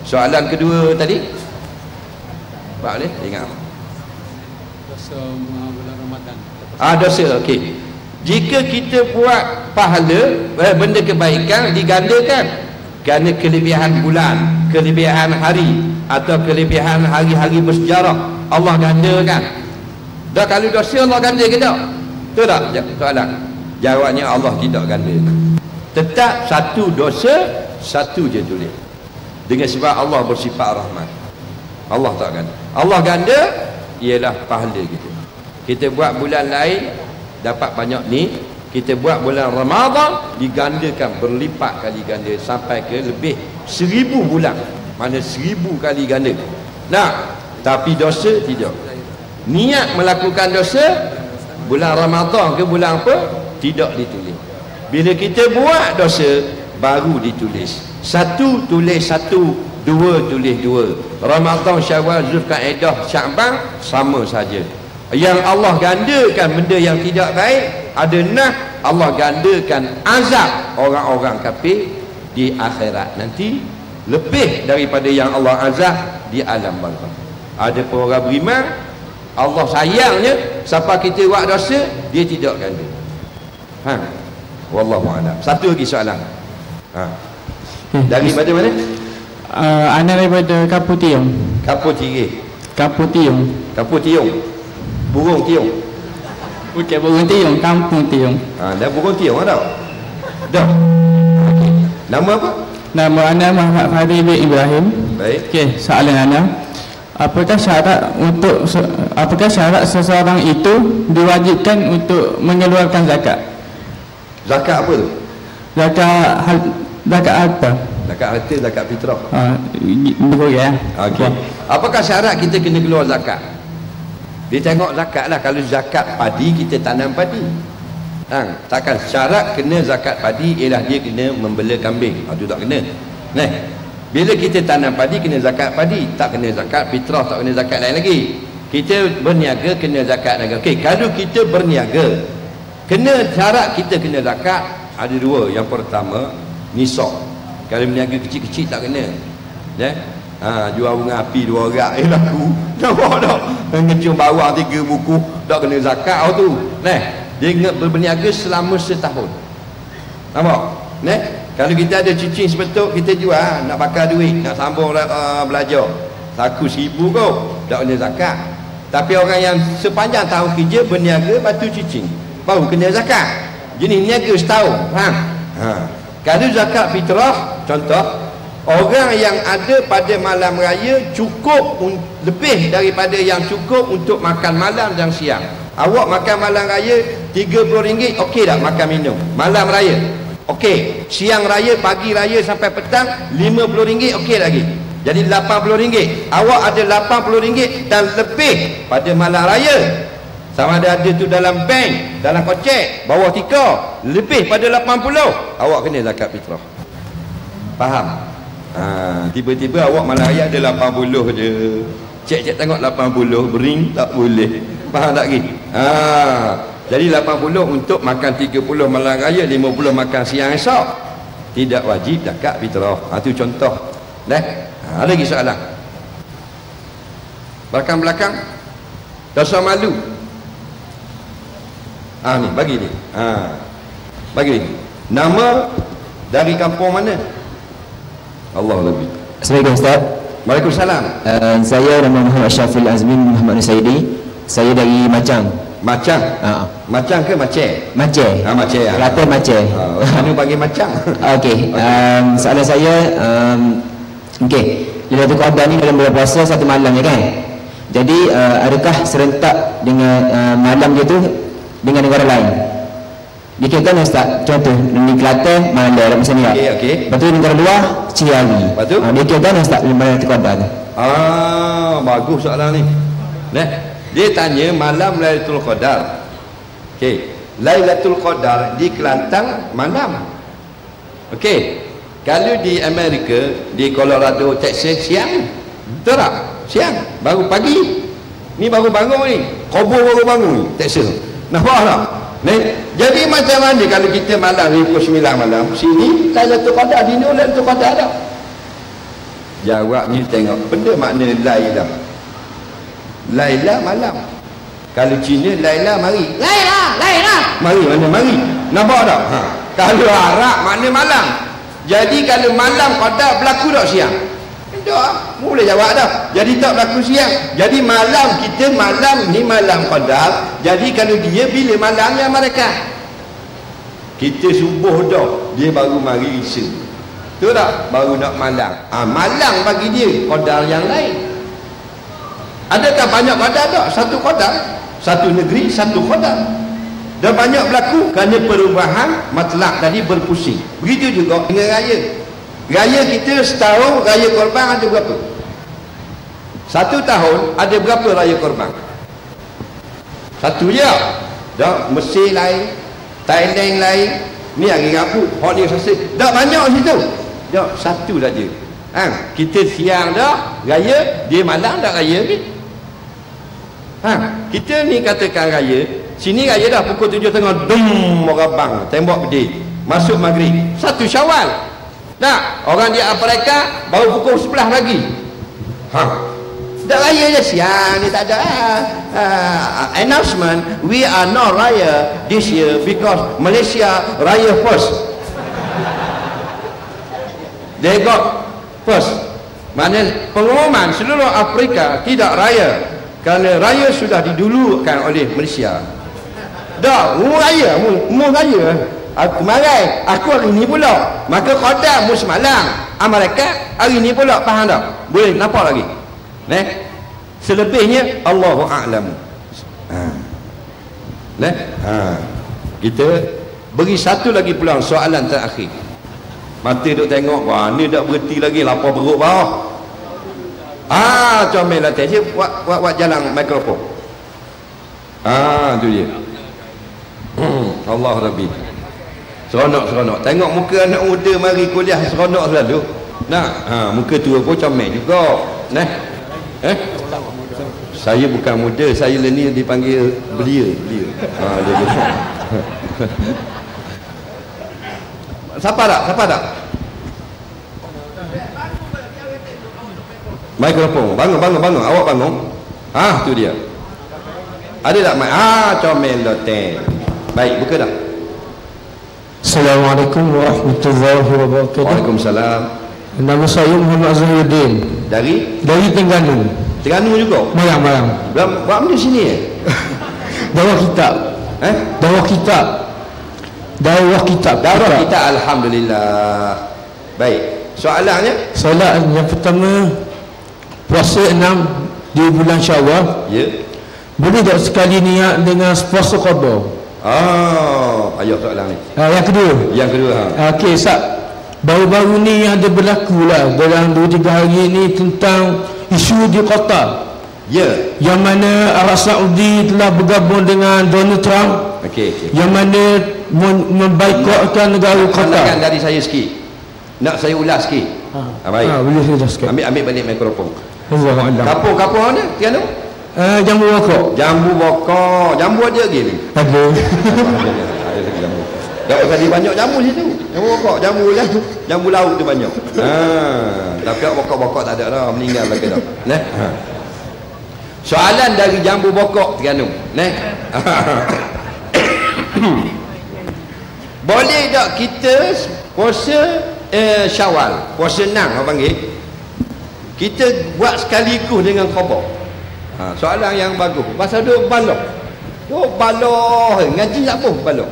Soalan kedua tadi Pak boleh ingat dosa bulan Ramadan. Dosa, okey. Jika kita buat pahala, benda kebaikan digandakan kerana kelebihan bulan, kelebihan hari atau kelebihan hari-hari bersejarah, Allah gandakan. Dah kalau dosa Allah ganda ke tak? Betul tak soalan? Jawabnya Allah tidak ganda. Tetap satu dosa, satu je tulis. Dengan sebab Allah bersifat rahmat. Allah tak ganda. Allah ganda ialah pahala kita. Kita buat bulan lain dapat banyak ni, kita buat bulan Ramadan digandakan berlipat kali ganda sampai ke lebih 1000 bulan. Mana 1000 kali ganda. Tapi dosa tidak. Niat melakukan dosa bulan Ramadan ke bulan apa tidak ditulis. Bila kita buat dosa baru ditulis. 1 tulis 1, 2 tulis 2. Ramadan, Syawal, Zulkaidah, Sya'ban sama saja. Yang Allah gandakan benda yang tidak baik adalah Allah gandakan azab orang-orang kafir di akhirat nanti lebih daripada yang Allah azab di alam barzakh. Ada pun orang beriman, Allah sayangnya siapa kita buat dosa dia tidak ganda. Wallahu a'lam. Satu lagi soalan. Daripada mana? Ana daripada Kampung Tiong. Kampung Tirih. Kampung Tiong. Kampung Tiong. Burung Tiong. Bukan Burung Tiong, Kampung Tiong. Dah Burung Tiong ada. Dah. Nama apa? Nama ana Muhammad Fadil bin Ibrahim. Baik. Okey, soalan ana. Apakah syarat seseorang itu diwajibkan untuk mengeluarkan zakat? Zakat apa tu? Zakat harta. Zakat harta, zakat fitrah. Betul ya. Okey. Apakah syarat kita kena keluar zakat? Dia tengok zakat lah. Kalau zakat padi, kita tanam padi. Takkan syarat kena zakat padi ialah dia kena membela kambing. Itu tak kena. Bila kita tanam padi, kena zakat padi. Tak kena zakat fitrah, tak kena zakat lain lagi. Kita berniaga, kena zakat lagi. Okey, kalau kita berniaga, syarat kita kena zakat ada 2. Yang pertama, nisab. Kalau berniaga kecil-kecil tak kena. Jual bunga api 2 rak laku. Nampak tak? Ngecium bawang 3 buku, tak kena zakat tu. Dia berniaga selama setahun. Nampak? Kalau kita ada cicing sebetul, kita jual, nak bakar duit, nak sambung belajar. Saku 1000 kau, tak kena zakat. Tapi orang yang sepanjang tahun kerja berniaga batu cicing, baru kena zakat. Jenis niaga setahun. Kalau zakat fitrah, contoh, orang yang ada pada malam raya cukup lebih daripada yang cukup untuk makan malam dan siang. Awak makan malam raya RM30, okey tak makan minum malam raya? Okey. Siang raya, pagi raya sampai petang RM50, okey lagi. Jadi RM80. Awak ada RM80 dan lebih pada malam raya. Sama ada tu dalam bank, dalam kocek, bawah tika, lebih pada 80, awak kena zakat fitrah. Faham? Tiba-tiba awak malam raya ada 80 je. Cek-cek tengok 80 bering tak boleh. Faham tak lagi? Jadi 80 untuk makan 30 malam raya, 50 makan siang esok. Tidak wajib zakat fitrah. Itu contoh. Ada lagi soalan? Belakang-belakang. Dosa malu. Ni bagi ni. Bagi ni. Nama dari kampung mana? Allah lebih. Assalamualaikum Ustaz. Waalaikumsalam. Saya nama Muhammad Syafil Azmin Muhammad Nusaidi. Saya dari Macang. Macang? Macang ke Maceh? Maceh. Maceh. Kelantan Maceh. Mana panggil Macang? Okey. Soalan saya, okey. Lailatul Qadar ni dalam bulan puasa 1 malam ya kan? Jadi adakah serentak dengan malam dia tu dengan negara lain? Di Kelantan Ustaz, contoh di Kelantan malam dia macam ni. Okey. Lepas tu negara luar Cihari. Lepas tu? Di Kelantan Ustaz malam Qadar tu. Bagus soalan ni. Dia tanya malam Lailatul Qadar. Okey. Lailatul Qadar di Kelantan malam. Okey. Kalau di Amerika, di Colorado, Texas siang. Betul tak? Siang. Baru pagi. Ni baru bangun ni. Kobo baru bangun ni. Texas. Nampak tak? Jadi macam mana kalau kita malam ni pukul 9 malam, sini Lailatul Qadar, di ni Lailatul Qadar tak? Jawabnya tengok benda makna Lailah. Lailah malam. Kalau Cina Lailah mari. Lailah. Mari mana mari? Nampak tak? Kalau Arab makna malam. Jadi kalau malam Qadar berlaku tak siang? Tak, boleh jawab dah. Jadi tak berlaku siang. Jadi malam kita malam ni malam Qadar. Jadi kalau dia bila malamnya mereka. Kita subuh dah, dia baru mari isya. Betul tak? Baru nak malam. Malam bagi dia Qadar yang lain. Adakah banyak Qadar tak? Satu Qadar, satu negeri, satu Qadar. Dan banyak berlaku kerana perubahan matlak tadi berpusing. Begitu juga dengan raya. Raya kita setahun raya korban ada berapa? Satu tahun ada berapa raya korban? Satu je. Dah Mesir lain, Thailand lain, ni hari Rabu, hak ni Selasa. Dah banyak situ. Dah satu saja. Kita siang dah raya, dia malam dah raya ni. Kita ni katakan raya, sini raya dah pukul 7.30 dum orang bang, tembok berdiri. Masuk maghrib, 1 Syawal. Nah, orang di Afrika baru pukul 11 lagi. Dah raya je siang ni tak ada announcement, we are not raya this year because Malaysia raya first. They got first. Maknanya pengumuman seluruh Afrika tidak raya kerana raya sudah didulukan oleh Malaysia. Dah, mu raya. Aku marah, aku hari ni pula. Maka Qadar mu semalam, mereka hari ni pula. Faham tak? Boleh nampak lagi. Selebihnya Allahu a'lam. Kita beri satu lagi peluang soalan terakhir. Mata duk tengok, wah ni tak berhenti lagi, lapar perut bawah. Comel lah tadi buat jalan mikrofon. Tu dia. Allah Rabbi. Seronok. Tengok muka anak muda mari kuliah seronok selalu. Muka tua pun comel juga. Saya bukan muda, saya ni dipanggil belia. Siapa tak? Mikrofon. Bangun. Awak bangun. Tu dia. Ada tak mic? Comel loteng. Baik, buka dah. Assalamualaikum warahmatullahi wabarakatuh. Waalaikumsalam. Nama saya Muhammad Zahruddin. Dari Terengganu. Terengganu juga? Mayang. Buat mana sini Dakwah kitab. Dakwah kitab. Alhamdulillah. Baik. Soalannya? Soalan yang pertama, puasa 6 di bulan Syawal. Ya. Boleh tak sekali niat dengan puasa qada? Ayah soalan ni. Yang kedua. Okey, Ustaz. Baru-baru ni ada berlaku lah dalam 2-3 hari ni tentang isu di Qatar. Ya. Yang mana Arab Saudi telah bergabung dengan Donald Trump. Okey. Yang mana membaikotkan negara Qatar. Pandangan dari saya sikit. Nak saya ulas sikit. Baik. Boleh saya ulas sikit. Ambil balik mikrofon. Alhamdulillah. Kapur mana? Tiano? Jambu bokok. Jambu ada lagi ni? Ada. Ada lagi jambu. Tak tadi banyak jambu situ. Jambu bokok, jambu laut tu banyak. Tapi bokok tak ada dah, meninggal lagi dah. Soalan dari jambu bokok Terengganu. Boleh tak kita puasa Syawal, puasa 6 orang panggil, kita buat sekaligus dengan khabar? Soalan yang bagus. Pasal duk baloh. Ngaji tak apa baloh.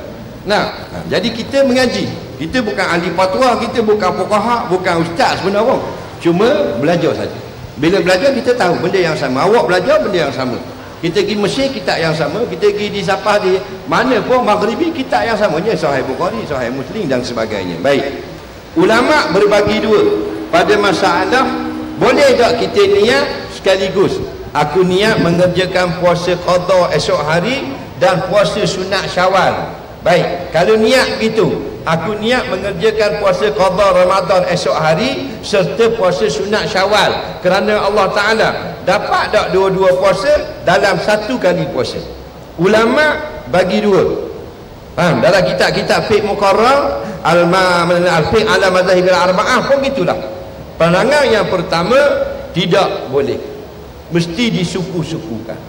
Jadi kita mengaji. Kita bukan ahli fatwa, kita bukan fuqaha, bukan ustaz sebenarnya. Cuma belajar saja. Bila belajar kita tahu benda yang sama. Awak belajar benda yang sama. Kita pergi Mesir kitab yang sama, kita pergi di Sapah di mana pun Maghribi kitab yang sama je, Sahih Bukhari, Sahih Muslim dan sebagainya. Baik. Ulama berbagi dua pada masalah boleh tak kita niat sekaligus. Aku niat mengerjakan puasa qada esok hari dan puasa sunat Syawal. Baik, kalau niat begitu, aku niat mengerjakan puasa qada Ramadan esok hari serta puasa sunat Syawal kerana Allah Ta'ala. Dapat tak dua-dua puasa dalam satu kali puasa? Ulama bagi dua. Dalam kitab-kitab fiqh muqarrar al-fiqh ala mazhabil arba'ah pun gitulah. Pandangan yang pertama tidak boleh, mesti disuku-sukukan.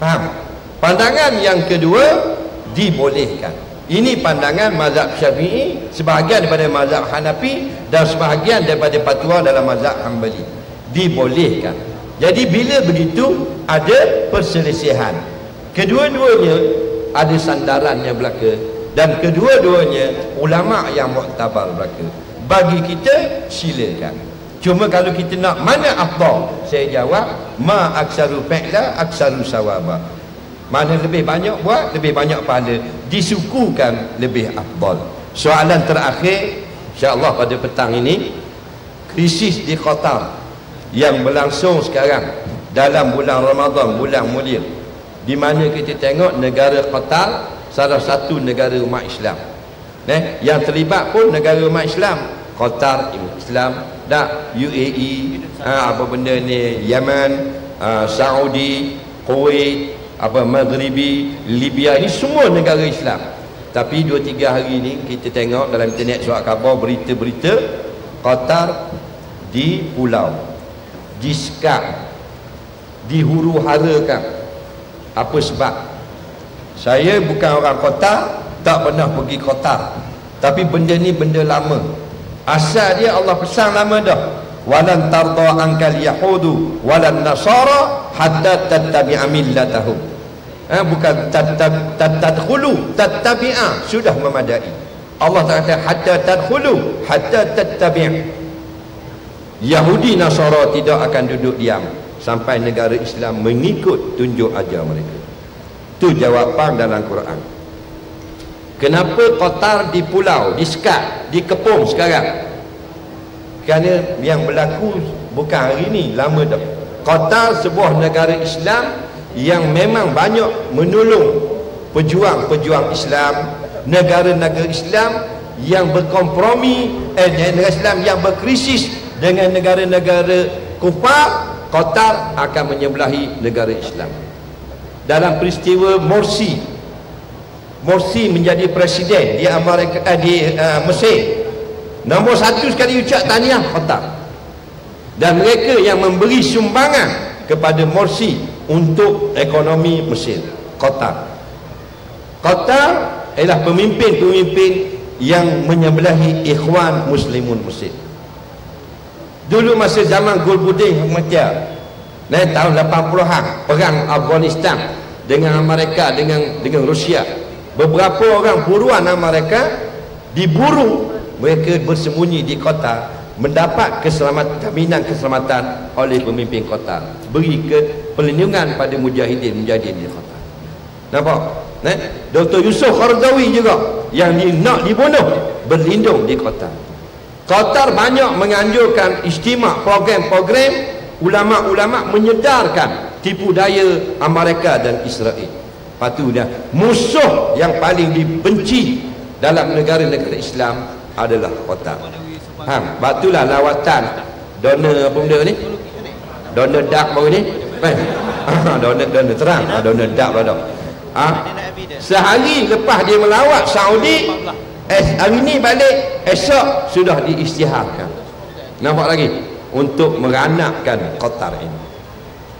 Faham? Pandangan yang kedua dibolehkan. Ini pandangan mazhab Syafi'i, sebahagian daripada mazhab Hanafi dan sebahagian daripada fatwa dalam mazhab Hanbali. Dibolehkan. Jadi bila begitu ada perselisihan. Kedua-duanya ada sandaran yang belaka dan kedua-duanya ulama yang muktabar belaka. Bagi kita silakan. Cuma kalau kita nak mana afdal, saya jawab ma aksaru fa'la aksaru sawaba. Mana lebih banyak buat, lebih banyak pahala, disukukan lebih afdal. Soalan terakhir insya-Allah pada petang ini, krisis di Qatar yang berlangsung sekarang dalam bulan Ramadan, bulan mulia, di mana kita tengok negara Qatar salah satu negara umat Islam. Yang terlibat pun negara umat Islam. Qatar Islam, dah UAE, apa benda ni, Yaman, Saudi, Kuwait, apa Maghribi, Libya, ini semua negara Islam. Tapi 2-3 hari ni kita tengok dalam internet surat khabar berita-berita Qatar di pulau, disekat, dihuru-harakan. Apa sebab? Saya bukan orang Qatar, tak pernah pergi Qatar, tapi benda ni benda lama. Asal dia Allah pesan lama dah. Walan tarda ankal yahudu walan nasara hatta tattabi'a millatahum. Bukan tadkhulu, tattabi'a, sudah memadai. Allah kata hatta tadkhulu hatta tattabi'a. Yahudi Nasara tidak akan duduk diam sampai negara Islam mengikut tunjuk ajar mereka. Itu jawapan dalam Quran. Kenapa Qatar di pulau, disekat, dikepung sekarang? Kerana yang berlaku bukan hari ini, lama dah. Qatar sebuah negara Islam yang memang banyak menolong pejuang-pejuang Islam, negara-negara Islam yang berkompromi, negara Islam yang berkrisis dengan negara-negara kufar. Qatar akan menyebelahi negara Islam. Dalam peristiwa Morsi menjadi presiden di Amerika, di Mesir, nombor 1 sekali ucap tahniah Qatar, dan mereka yang memberi sumbangan kepada Morsi untuk ekonomi Mesir. Qatar ialah pemimpin-pemimpin yang menyebelahi Ikhwan Muslimun Mesir. Dulu masa zaman Gulbuddin Hokmatyar, tahun 80-an, perang Afghanistan dengan Amerika, dengan Rusia, beberapa orang buruan Amerika diburu, mereka bersembunyi di Qatar, mendapat jaminan keselamatan oleh pemimpin Qatar, beri perlindungan pada mujahidin di Qatar. Nampak? Dr. Yusuf Qaradawi juga yang nak dibunuh berlindung di Qatar. Qatar banyak menganjurkan istimak program-program ulama-ulama menyedarkan tipu daya Amerika dan Israel. Patu dah musuh yang paling dibenci dalam negara-negara Islam adalah Qatar. Batulah lawatan Donald apa benda ni? Donald Duck baru ni. Donald terang, Donald Duck dah. Sehari lepas dia melawat Saudi, hari ni balik, esok sudah diisytiharkan. Nampak lagi? Untuk meranakkan Qatar ini.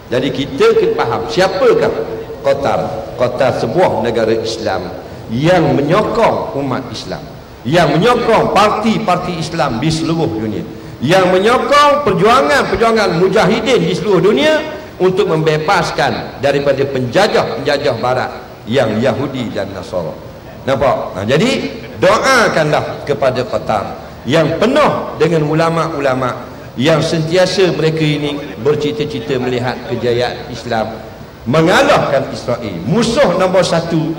Jadi kita kena faham siapakah Qatar. Qatar sebuah negara Islam yang menyokong umat Islam, yang menyokong parti-parti Islam di seluruh dunia, yang menyokong perjuangan-perjuangan mujahidin di seluruh dunia untuk membebaskan daripada penjajah-penjajah barat yang Yahudi dan Nasara. Nampak? Jadi doakanlah kepada Qatar yang penuh dengan ulama-ulama yang sentiasa mereka ini bercita-cita melihat kejayaan Islam mengalahkan Israel. Musuh nombor satu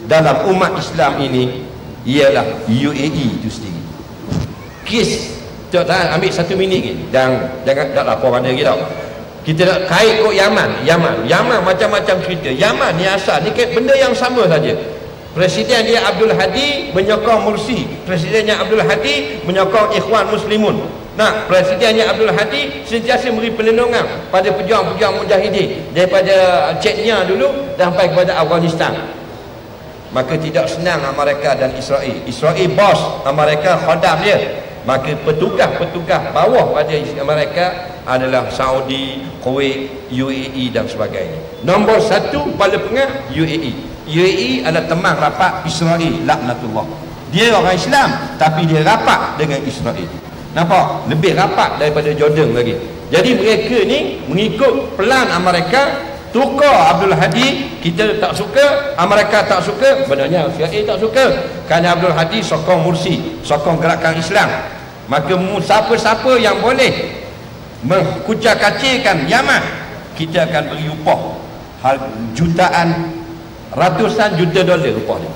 dalam umat Islam ini ialah UAE itu sendiri. Kes tak ambil 1 minit ni, dan jangan tak lapor mana lagi tau. Kita nak kait kok Yaman macam-macam cerita. Yaman ni asal ni benda yang sama saja. Presiden dia Abdul Hadi menyokong Mursi, presidennya Abdul Hadi menyokong Ikhwan Muslimun. Nah, presidennya Abdul Hadi sentiasa memberi perlindungan pada pejuang-pejuang mujahidin daripada Chechnya dulu sampai kepada Afghanistan. Maka tidak senang Amerika dan Israel. Israel bos, Amerika khodam dia. Maka petugas-petugas bawah pada Amerika adalah Saudi, Kuwait, UAE dan sebagainya. Nombor satu kepala pengah UAE. UAE adalah teman rapat Israel, laknatullah. Dia orang Islam tapi dia rapat dengan Israel. Nampak? Lebih rapat daripada Jordan lagi. Jadi mereka ni mengikut pelan Amerika. Tukar Abdul Hadi, kita tak suka, Amerika tak suka, benarnya Israel tak suka kerana Abdul Hadi sokong Mursi, sokong gerakan Islam. Maka siapa-siapa yang boleh mengkucak-kacirkan Yaman, kita akan beri upah jutaan, ratusan juta dolar upah dia.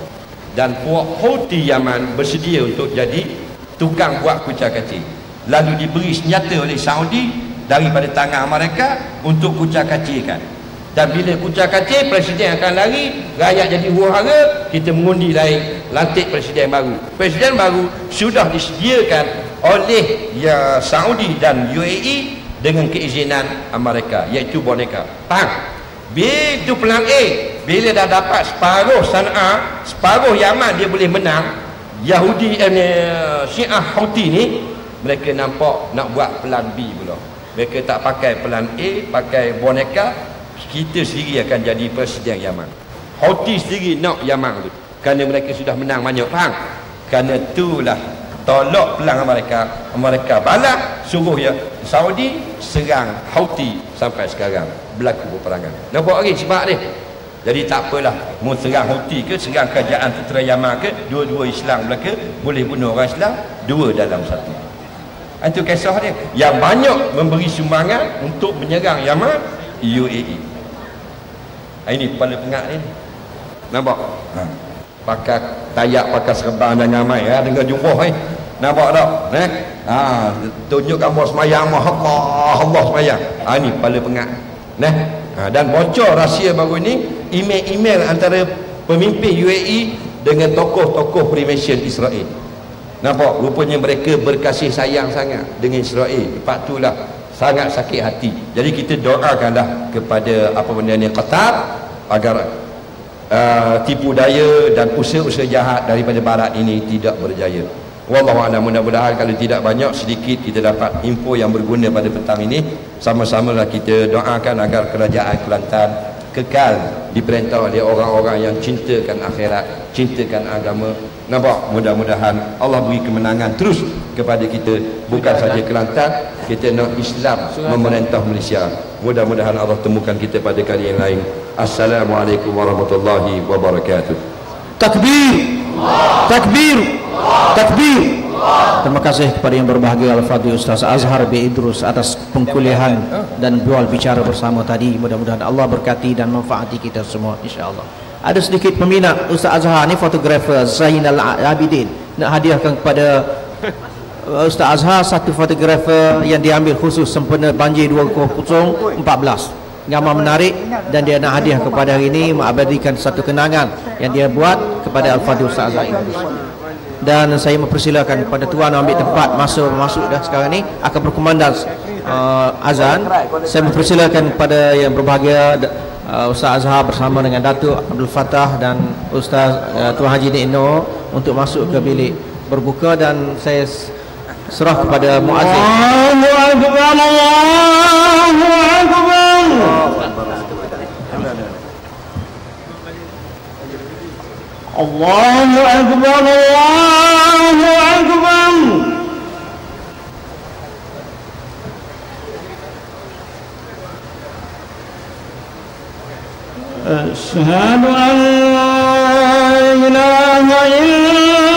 Dan puak Houthi Yaman bersedia untuk jadi tukang buat kucak-kacir, lalu diberi senjata oleh Saudi daripada tangan Amerika untuk kucak-kacirkan. Dan bila kucak-kacir, presiden akan lari, rakyat jadi huru-hara, kita mengundi lain, lantik presiden baru. Presiden baru sudah disediakan oleh Saudi dan UAE dengan keizinan Amerika, iaitu boneka. Faham? Bila itu pelan A, bila dah dapat separuh Sana'a, separuh Yaman dia boleh menang, Yahudi Syiah Houthi ni, mereka nampak nak buat pelan B pula. Mereka tak pakai pelan A, pakai boneka. Kita sendiri akan jadi presiden Yaman. Houthi sendiri nak Yaman tu kerana mereka sudah menang banyak. Faham? Kerana itulah tolak pelang Amerika. Amerika balas, suruh Saudi serang Houthi. Sampai sekarang berlaku peperangan. Nampak lagi sebab dia. Jadi tak apalah, mau serang Houthi ke serang kerajaan tentera Yaman ke, dua-dua Islam belaka, boleh bunuh orang Islam, dua dalam satu. Itu kisah dia. Yang banyak memberi sumbangan untuk menyerang Yaman, UAE. Ini kepala pengak ni. Nampak? Pakai tayak, pakai serban dan nyamai dengan jumboh nampak tak? Tunjuk gambar semayang, Allah semayang. Ini kepala pengak. Dan bocor rahsia baru ni, email-email antara pemimpin UAE dengan tokoh-tokoh Freemason Israel. Nampak? Rupanya mereka berkasih sayang sangat dengan Israel. Lepas itulah sangat sakit hati. Jadi kita doakanlah kepada apa benda ni, Qatar, agar tipu daya dan usaha-usaha jahat daripada barat ini tidak berjaya. Wallahu a'lam. Mudah-mudahan kalau tidak banyak, sedikit kita dapat info yang berguna pada petang ini. Sama-samalah kita doakan agar kerajaan Kelantan kekal diperintah oleh orang-orang yang cintakan akhirat, cintakan agama. Nampak? Mudah-mudahan Allah beri kemenangan terus kepada kita. Bukan saja Kelantan, kita nak Islam memerintah Malaysia. Mudah-mudahan Allah temukan kita pada kali yang lain. Assalamualaikum warahmatullahi wabarakatuh. Takbir, takbir, takbir. Terima kasih kepada yang berbahagia Al-Fadhil Ustaz Azhar B. Idrus atas pengkuliahan dan bual bicara bersama tadi. Mudah-mudahan Allah berkati dan manfaati kita semua, insya-Allah. Ada sedikit peminat Ustaz Azhar ni, fotografer Zainal Abidin, nak hadiahkan kepada Ustaz Azhar satu fotografer yang diambil khusus sempena banjir 2014. Gambar menarik, dan dia nak hadiah kepada hari ini, mengabadikan satu kenangan yang dia buat kepada Al-Fadhil Ustaz Azhar ini. Dan saya mempersilakan kepada tuan ambil tempat masa masuk dah sekarang ni akan berkumandang azan. Saya mempersilakan kepada yang berbahagia Ustaz Azhar bersama dengan Datuk Abdul Fattah dan Ustaz Tuan Haji Nik Noor untuk masuk ke bilik berbuka, dan saya serah kepada muazzin. Allahu Akbar, Allahu Akbar. Allahu Akbar, Allahu Akbar. Asyhadu an la ilaha illallah.